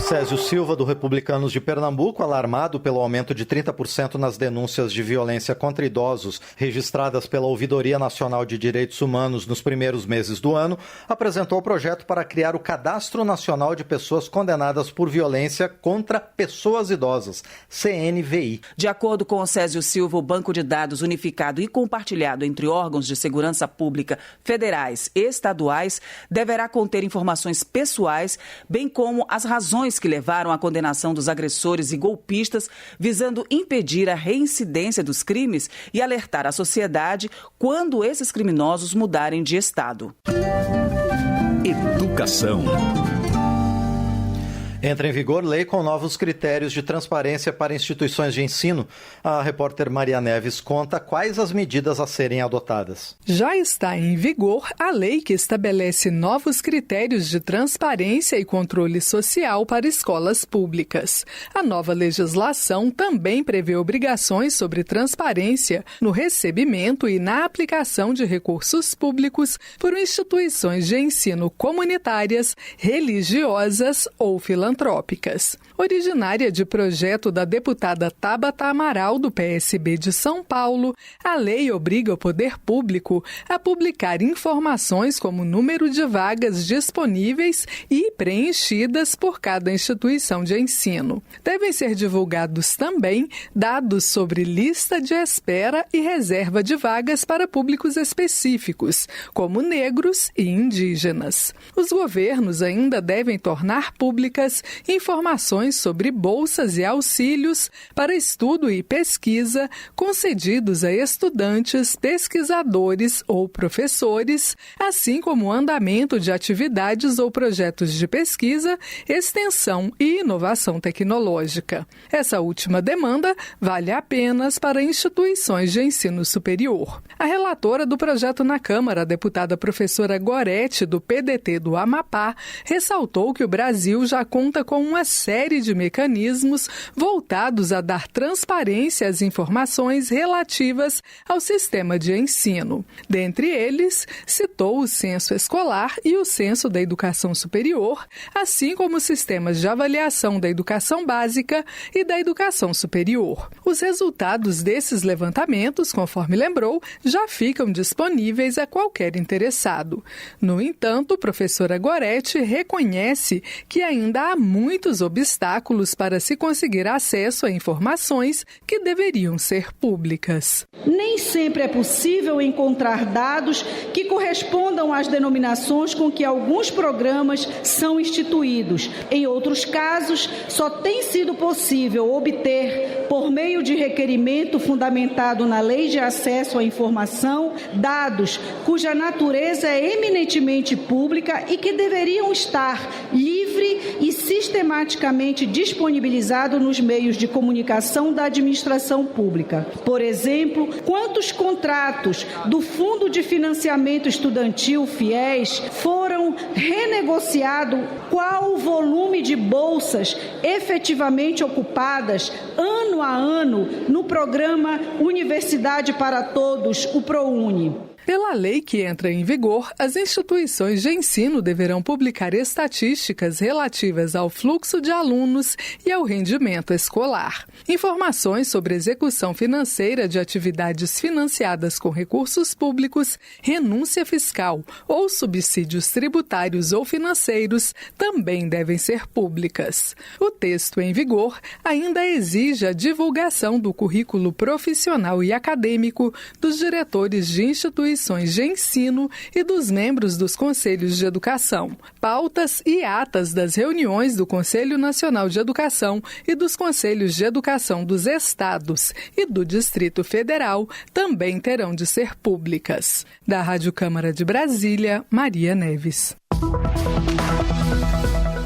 Césio Silva, do Republicanos de Pernambuco, alarmado pelo aumento de 30% nas denúncias de violência contra idosos registradas pela Ouvidoria Nacional de Direitos Humanos nos primeiros meses do ano, apresentou o projeto para criar o Cadastro Nacional de Pessoas Condenadas por Violência contra Pessoas Idosas, CNVI. De acordo com o Césio Silva, o banco de dados unificado e compartilhado entre órgãos de segurança pública federais e estaduais deverá conter informações pessoais, bem como as razões que levaram à condenação dos agressores e golpistas, visando impedir a reincidência dos crimes e alertar a sociedade quando esses criminosos mudarem de estado. Educação. Entra em vigor lei com novos critérios de transparência para instituições de ensino. A repórter Maria Neves conta quais as medidas a serem adotadas. Já está em vigor a lei que estabelece novos critérios de transparência e controle social para escolas públicas. A nova legislação também prevê obrigações sobre transparência no recebimento e na aplicação de recursos públicos por instituições de ensino comunitárias, religiosas ou filantrópicas. Originária de projeto da deputada Tabata Amaral, do PSB de São Paulo, a lei obriga o poder público a publicar informações como número de vagas disponíveis e preenchidas por cada instituição de ensino. Devem ser divulgados também dados sobre lista de espera e reserva de vagas para públicos específicos, como negros e indígenas. Os governos ainda devem tornar públicas Economias informações sobre bolsas e auxílios para estudo e pesquisa concedidos a estudantes, pesquisadores ou professores, assim como o andamento de atividades ou projetos de pesquisa, extensão e inovação tecnológica. Essa última demanda vale apenas para instituições de ensino superior. A relatora do projeto na Câmara, a deputada professora Gorete, do PDT do Amapá, ressaltou que o Brasil já conta com uma série de mecanismos voltados a dar transparência às informações relativas ao sistema de ensino. Dentre eles, citou o Censo Escolar e o Censo da Educação Superior, assim como sistemas de avaliação da educação básica e da educação superior. Os resultados desses levantamentos, conforme lembrou, já ficam disponíveis a qualquer interessado. No entanto, professora Gorete reconhece que ainda há muitos obstáculos para se conseguir acesso a informações que deveriam ser públicas. Nem sempre é possível encontrar dados que correspondam às denominações com que alguns programas são instituídos. Em outros casos, só tem sido possível obter, por meio de requerimento fundamentado na Lei de Acesso à Informação, dados cuja natureza é eminentemente pública e que deveriam estar livre e sistematicamente disponibilizado nos meios de comunicação da administração pública. Por exemplo, quantos contratos do Fundo de Financiamento Estudantil, FIES, foram renegociados, qual o volume de bolsas efetivamente ocupadas ano a ano no programa Universidade para Todos, o ProUni. Pela lei que entra em vigor, as instituições de ensino deverão publicar estatísticas relativas ao fluxo de alunos e ao rendimento escolar. Informações sobre execução financeira de atividades financiadas com recursos públicos, renúncia fiscal ou subsídios tributários ou financeiros também devem ser públicas. O texto em vigor ainda exige a divulgação do currículo profissional e acadêmico dos diretores de instituições de ensino e dos membros dos conselhos de educação, pautas e atas das reuniões do Conselho Nacional de Educação e dos Conselhos de Educação dos Estados e do Distrito Federal também terão de ser públicas. Da Rádio Câmara de Brasília, Maria Neves.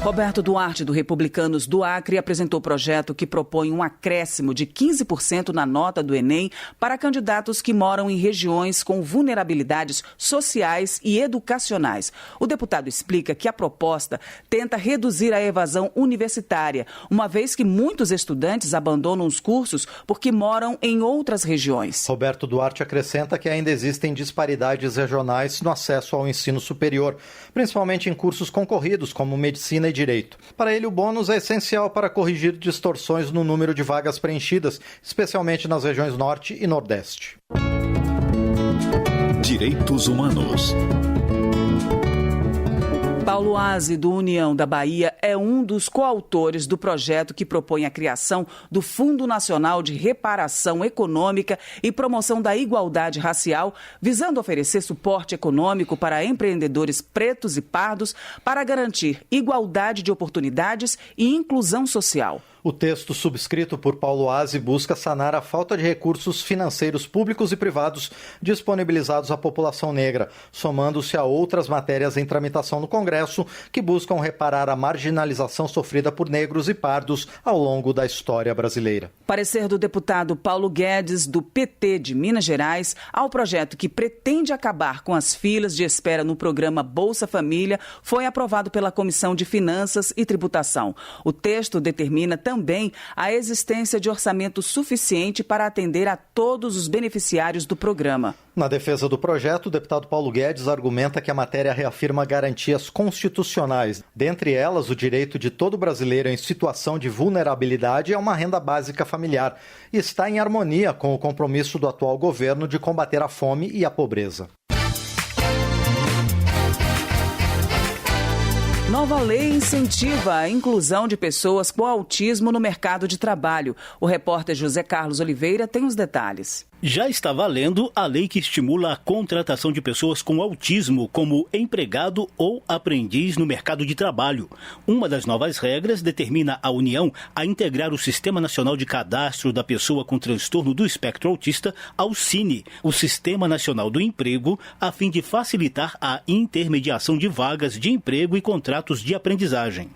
Roberto Duarte, do Republicanos do Acre, apresentou projeto que propõe um acréscimo de 15% na nota do Enem para candidatos que moram em regiões com vulnerabilidades sociais e educacionais. O deputado explica que a proposta tenta reduzir a evasão universitária, uma vez que muitos estudantes abandonam os cursos porque moram em outras regiões. Roberto Duarte acrescenta que ainda existem disparidades regionais no acesso ao ensino superior, principalmente em cursos concorridos como medicina e direito. Para ele, o bônus é essencial para corrigir distorções no número de vagas preenchidas, especialmente nas regiões Norte e Nordeste. Direitos Humanos. Paulo Aze, do União da Bahia, é um dos coautores do projeto que propõe a criação do Fundo Nacional de Reparação Econômica e Promoção da Igualdade Racial, visando oferecer suporte econômico para empreendedores pretos e pardos para garantir igualdade de oportunidades e inclusão social. O texto subscrito por Paulo Aze busca sanar a falta de recursos financeiros públicos e privados disponibilizados à população negra, somando-se a outras matérias em tramitação no Congresso que buscam reparar a marginalização sofrida por negros e pardos ao longo da história brasileira. Parecer do deputado Paulo Guedes, do PT de Minas Gerais, ao projeto que pretende acabar com as filas de espera no programa Bolsa Família, foi aprovado pela Comissão de Finanças e Tributação. O texto determina também a existência de orçamento suficiente para atender a todos os beneficiários do programa. Na defesa do projeto, o deputado Paulo Guedes argumenta que a matéria reafirma garantias constitucionais, dentre elas o direito de todo brasileiro em situação de vulnerabilidade a uma renda básica familiar, e está em harmonia com o compromisso do atual governo de combater a fome e a pobreza. Nova lei incentiva a inclusão de pessoas com autismo no mercado de trabalho. O repórter José Carlos Oliveira tem os detalhes. Já está valendo a lei que estimula a contratação de pessoas com autismo como empregado ou aprendiz no mercado de trabalho. Uma das novas regras determina a União a integrar o Sistema Nacional de Cadastro da Pessoa com Transtorno do Espectro Autista ao SINE, o Sistema Nacional do Emprego, a fim de facilitar a intermediação de vagas de emprego e contratos de aprendizagem.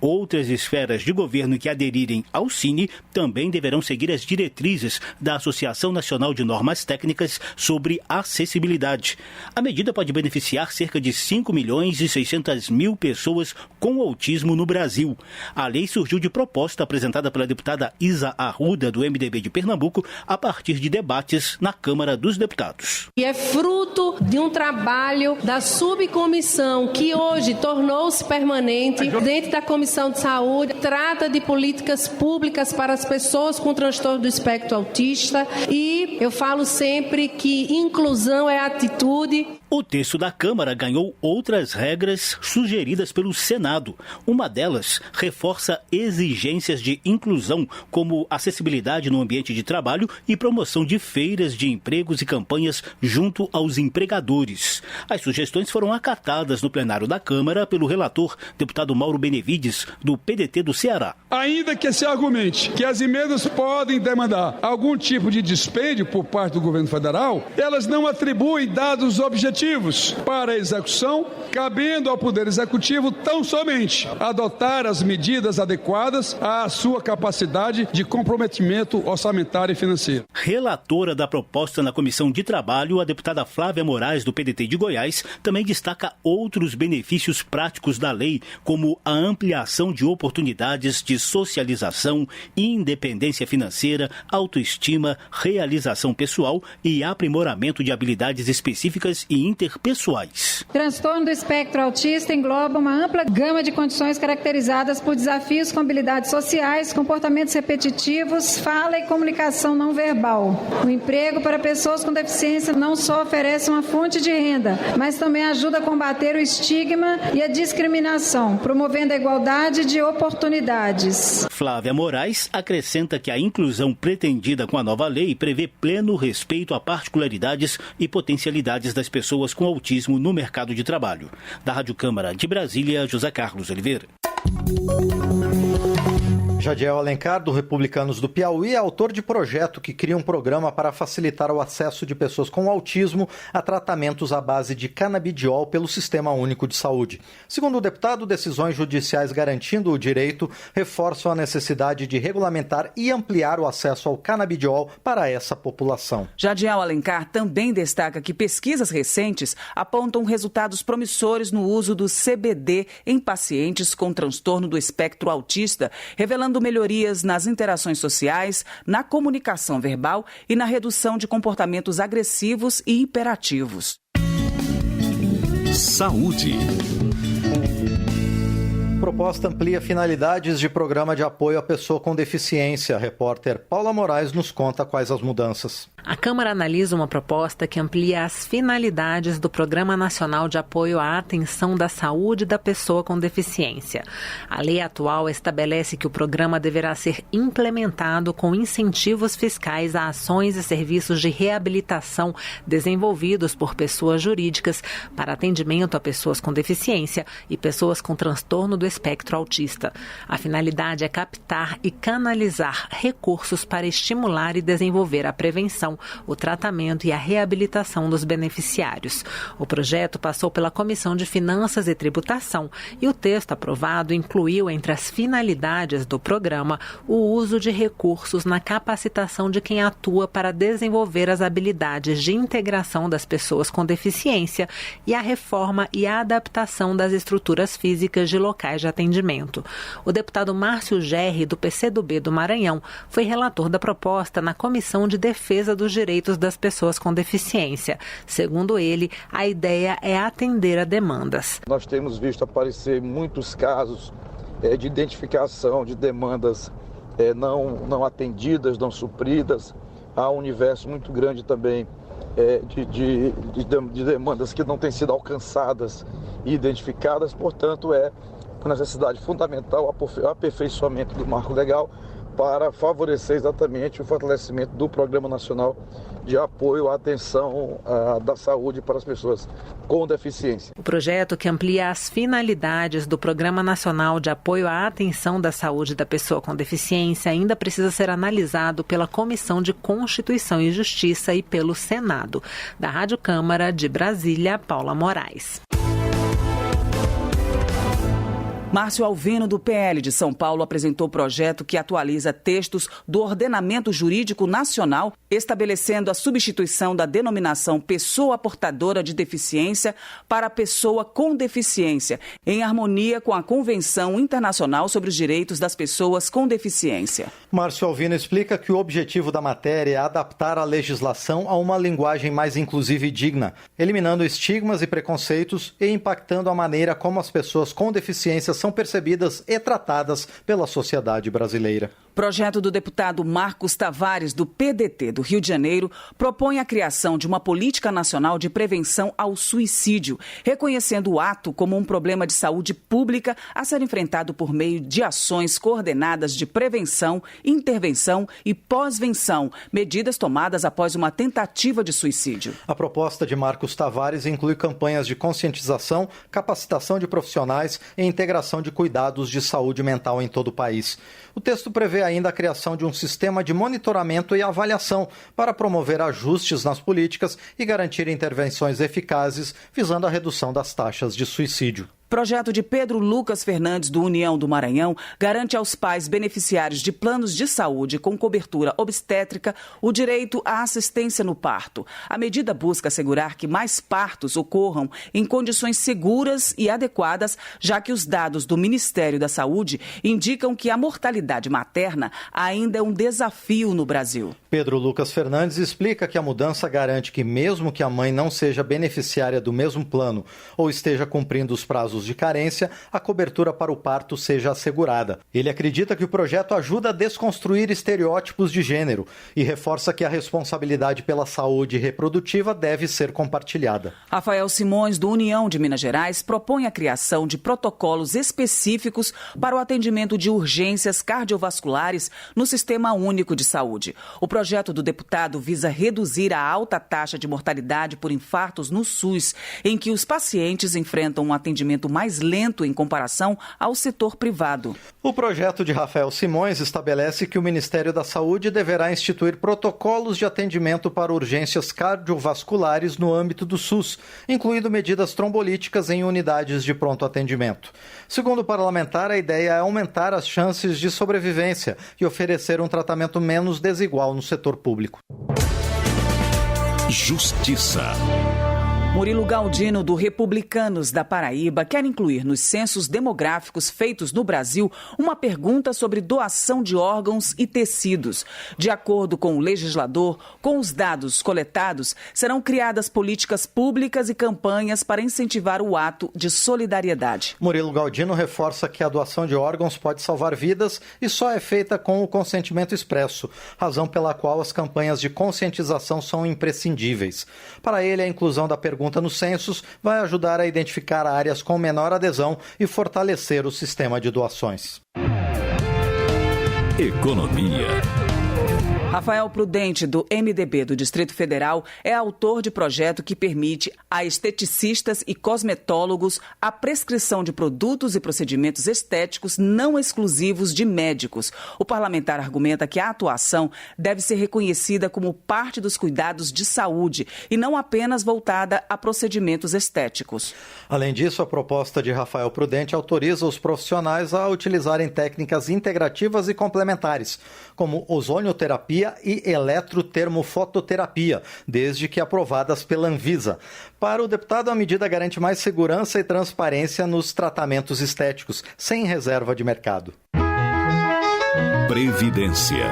Outras esferas de governo que aderirem ao SINE também deverão seguir as diretrizes da Associação Nacional de Normas Técnicas sobre Acessibilidade. A medida pode beneficiar cerca de 5.600.000 pessoas com autismo no Brasil. A lei surgiu de proposta apresentada pela deputada Isa Arruda, do MDB de Pernambuco, a partir de debates na Câmara dos Deputados. E é fruto de um trabalho da subcomissão que hoje tornou-se permanente dentro da Comissão de Saúde, trata de políticas públicas para as pessoas com transtorno do espectro autista e eu falo sempre que inclusão é atitude. O texto da Câmara ganhou outras regras sugeridas pelo Senado. Uma delas reforça exigências de inclusão, como acessibilidade no ambiente de trabalho e promoção de feiras de empregos e campanhas junto aos empregadores. As sugestões foram acatadas no plenário da Câmara pelo relator, deputado Mauro Benevides, do PDT do Ceará. Ainda que se argumente que as emendas podem demandar algum tipo de dispêndio por parte do governo federal, elas não atribuem dados objetivos para a execução, cabendo ao Poder Executivo tão somente adotar as medidas adequadas à sua capacidade de comprometimento orçamentário e financeiro. Relatora da proposta na Comissão de Trabalho, a deputada Flávia Moraes, do PDT de Goiás, também destaca outros benefícios práticos da lei, como a ampliação de oportunidades de socialização, independência financeira, autoestima, realização pessoal e aprimoramento de habilidades específicas e interpessoais. Transtorno do espectro autista engloba uma ampla gama de condições caracterizadas por desafios com habilidades sociais, comportamentos repetitivos, fala e comunicação não verbal. O emprego para pessoas com deficiência não só oferece uma fonte de renda, mas também ajuda a combater o estigma e a discriminação, promovendo a igualdade de oportunidades. Flávia Moraes acrescenta que a inclusão pretendida com a nova lei prevê pleno respeito a particularidades e potencialidades das pessoas com autismo no mercado de trabalho. Da Rádio Câmara de Brasília, José Carlos Oliveira. Jadiel Alencar, do Republicanos do Piauí, é autor de projeto que cria um programa para facilitar o acesso de pessoas com autismo a tratamentos à base de canabidiol pelo Sistema Único de Saúde. Segundo o deputado, decisões judiciais garantindo o direito reforçam a necessidade de regulamentar e ampliar o acesso ao canabidiol para essa população. Jadiel Alencar também destaca que pesquisas recentes apontam resultados promissores no uso do CBD em pacientes com transtorno do espectro autista, revelando melhorias nas interações sociais, na comunicação verbal e na redução de comportamentos agressivos e hiperativos. Saúde. Proposta amplia finalidades de programa de apoio à pessoa com deficiência. A repórter Paula Moraes nos conta quais as mudanças. A Câmara analisa uma proposta que amplia as finalidades do Programa Nacional de Apoio à Atenção da Saúde da Pessoa com Deficiência. A lei atual estabelece que o programa deverá ser implementado com incentivos fiscais a ações e serviços de reabilitação desenvolvidos por pessoas jurídicas para atendimento a pessoas com deficiência e pessoas com transtorno do espectro autista. A finalidade é captar e canalizar recursos para estimular e desenvolver a prevenção, o tratamento e a reabilitação dos beneficiários. O projeto passou pela Comissão de Finanças e Tributação e o texto aprovado incluiu entre as finalidades do programa o uso de recursos na capacitação de quem atua para desenvolver as habilidades de integração das pessoas com deficiência e a reforma e a adaptação das estruturas físicas de locais de atendimento. O deputado Márcio Gerri, do PCdoB do Maranhão, foi relator da proposta na Comissão de Defesa dos Direitos das Pessoas com Deficiência. Segundo ele, a ideia é atender a demandas. Nós temos visto aparecer muitos casos de identificação de demandas não atendidas, não supridas. Há um universo muito grande também de demandas que não têm sido alcançadas e identificadas. Portanto, é uma necessidade fundamental o aperfeiçoamento do marco legal para favorecer exatamente o fortalecimento do Programa Nacional de Apoio à Atenção da Saúde para as pessoas com deficiência. O projeto, que amplia as finalidades do Programa Nacional de Apoio à Atenção da Saúde da Pessoa com Deficiência, ainda precisa ser analisado pela Comissão de Constituição e Justiça e pelo Senado. Da Rádio Câmara de Brasília, Paula Moraes. Márcio Alvino, do PL de São Paulo, apresentou o projeto que atualiza textos do Ordenamento Jurídico Nacional, estabelecendo a substituição da denominação pessoa portadora de deficiência para pessoa com deficiência, em harmonia com a Convenção Internacional sobre os Direitos das Pessoas com Deficiência. Márcio Alvino explica que o objetivo da matéria é adaptar a legislação a uma linguagem mais inclusiva e digna, eliminando estigmas e preconceitos e impactando a maneira como as pessoas com deficiência são percebidas e tratadas pela sociedade brasileira. Projeto do deputado Marcos Tavares, do PDT do Rio de Janeiro, propõe a criação de uma política nacional de prevenção ao suicídio, reconhecendo o ato como um problema de saúde pública a ser enfrentado por meio de ações coordenadas de prevenção, intervenção e pós-venção, medidas tomadas após uma tentativa de suicídio. A proposta de Marcos Tavares inclui campanhas de conscientização, capacitação de profissionais e integração de cuidados de saúde mental em todo o país. O texto prevê ainda a criação de um sistema de monitoramento e avaliação para promover ajustes nas políticas e garantir intervenções eficazes visando a redução das taxas de suicídio. Projeto de Pedro Lucas Fernandes, do União do Maranhão, garante aos pais beneficiários de planos de saúde com cobertura obstétrica o direito à assistência no parto. A medida busca assegurar que mais partos ocorram em condições seguras e adequadas, já que os dados do Ministério da Saúde indicam que a mortalidade materna ainda é um desafio no Brasil. Pedro Lucas Fernandes explica que a mudança garante que, mesmo que a mãe não seja beneficiária do mesmo plano ou esteja cumprindo os prazos de carência, a cobertura para o parto seja assegurada. Ele acredita que o projeto ajuda a desconstruir estereótipos de gênero e reforça que a responsabilidade pela saúde reprodutiva deve ser compartilhada. Rafael Simões, do União de Minas Gerais, propõe a criação de protocolos específicos para o atendimento de urgências cardiovasculares no Sistema Único de Saúde. O projeto do deputado visa reduzir a alta taxa de mortalidade por infartos no SUS, em que os pacientes enfrentam um atendimento mais lento em comparação ao setor privado. O projeto de Rafael Simões estabelece que o Ministério da Saúde deverá instituir protocolos de atendimento para urgências cardiovasculares no âmbito do SUS, incluindo medidas trombolíticas em unidades de pronto atendimento. Segundo o parlamentar, a ideia é aumentar as chances de sobrevivência e oferecer um tratamento menos desigual no setor público. Justiça. Murilo Galdino, do Republicanos da Paraíba, quer incluir nos censos demográficos feitos no Brasil uma pergunta sobre doação de órgãos e tecidos. De acordo com o legislador, com os dados coletados, serão criadas políticas públicas e campanhas para incentivar o ato de solidariedade. Murilo Galdino reforça que a doação de órgãos pode salvar vidas e só é feita com o consentimento expresso, razão pela qual as campanhas de conscientização são imprescindíveis. Para ele, a inclusão da pergunta nos censos vai ajudar a identificar áreas com menor adesão e fortalecer o sistema de doações. Economia. Rafael Prudente, do MDB do Distrito Federal, é autor de projeto que permite a esteticistas e cosmetólogos a prescrição de produtos e procedimentos estéticos não exclusivos de médicos. O parlamentar argumenta que a atuação deve ser reconhecida como parte dos cuidados de saúde e não apenas voltada a procedimentos estéticos. Além disso, a proposta de Rafael Prudente autoriza os profissionais a utilizarem técnicas integrativas e complementares, como ozonioterapia e eletrotermofototerapia, desde que aprovadas pela Anvisa. Para o deputado, a medida garante mais segurança e transparência nos tratamentos estéticos, sem reserva de mercado. Previdência.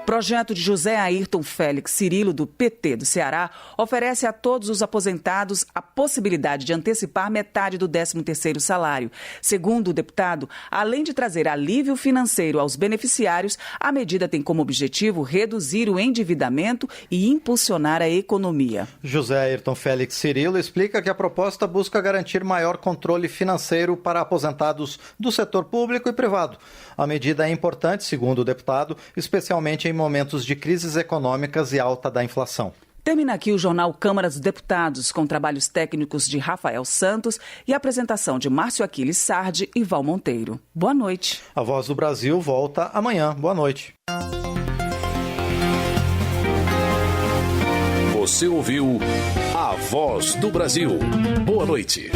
Projeto de José Ayrton Félix Cirilo, do PT do Ceará, oferece a todos os aposentados a possibilidade de antecipar metade do 13º salário. Segundo o deputado, além de trazer alívio financeiro aos beneficiários, a medida tem como objetivo reduzir o endividamento e impulsionar a economia. José Ayrton Félix Cirilo explica que a proposta busca garantir maior controle financeiro para aposentados do setor público e privado. A medida é importante, segundo o deputado, especialmente em momentos de crises econômicas e alta da inflação. Termina aqui o jornal Câmara dos Deputados, com trabalhos técnicos de Rafael Santos e apresentação de Márcio Aquiles Sardi e Val Monteiro. Boa noite. A Voz do Brasil volta amanhã. Boa noite. Você ouviu A Voz do Brasil. Boa noite.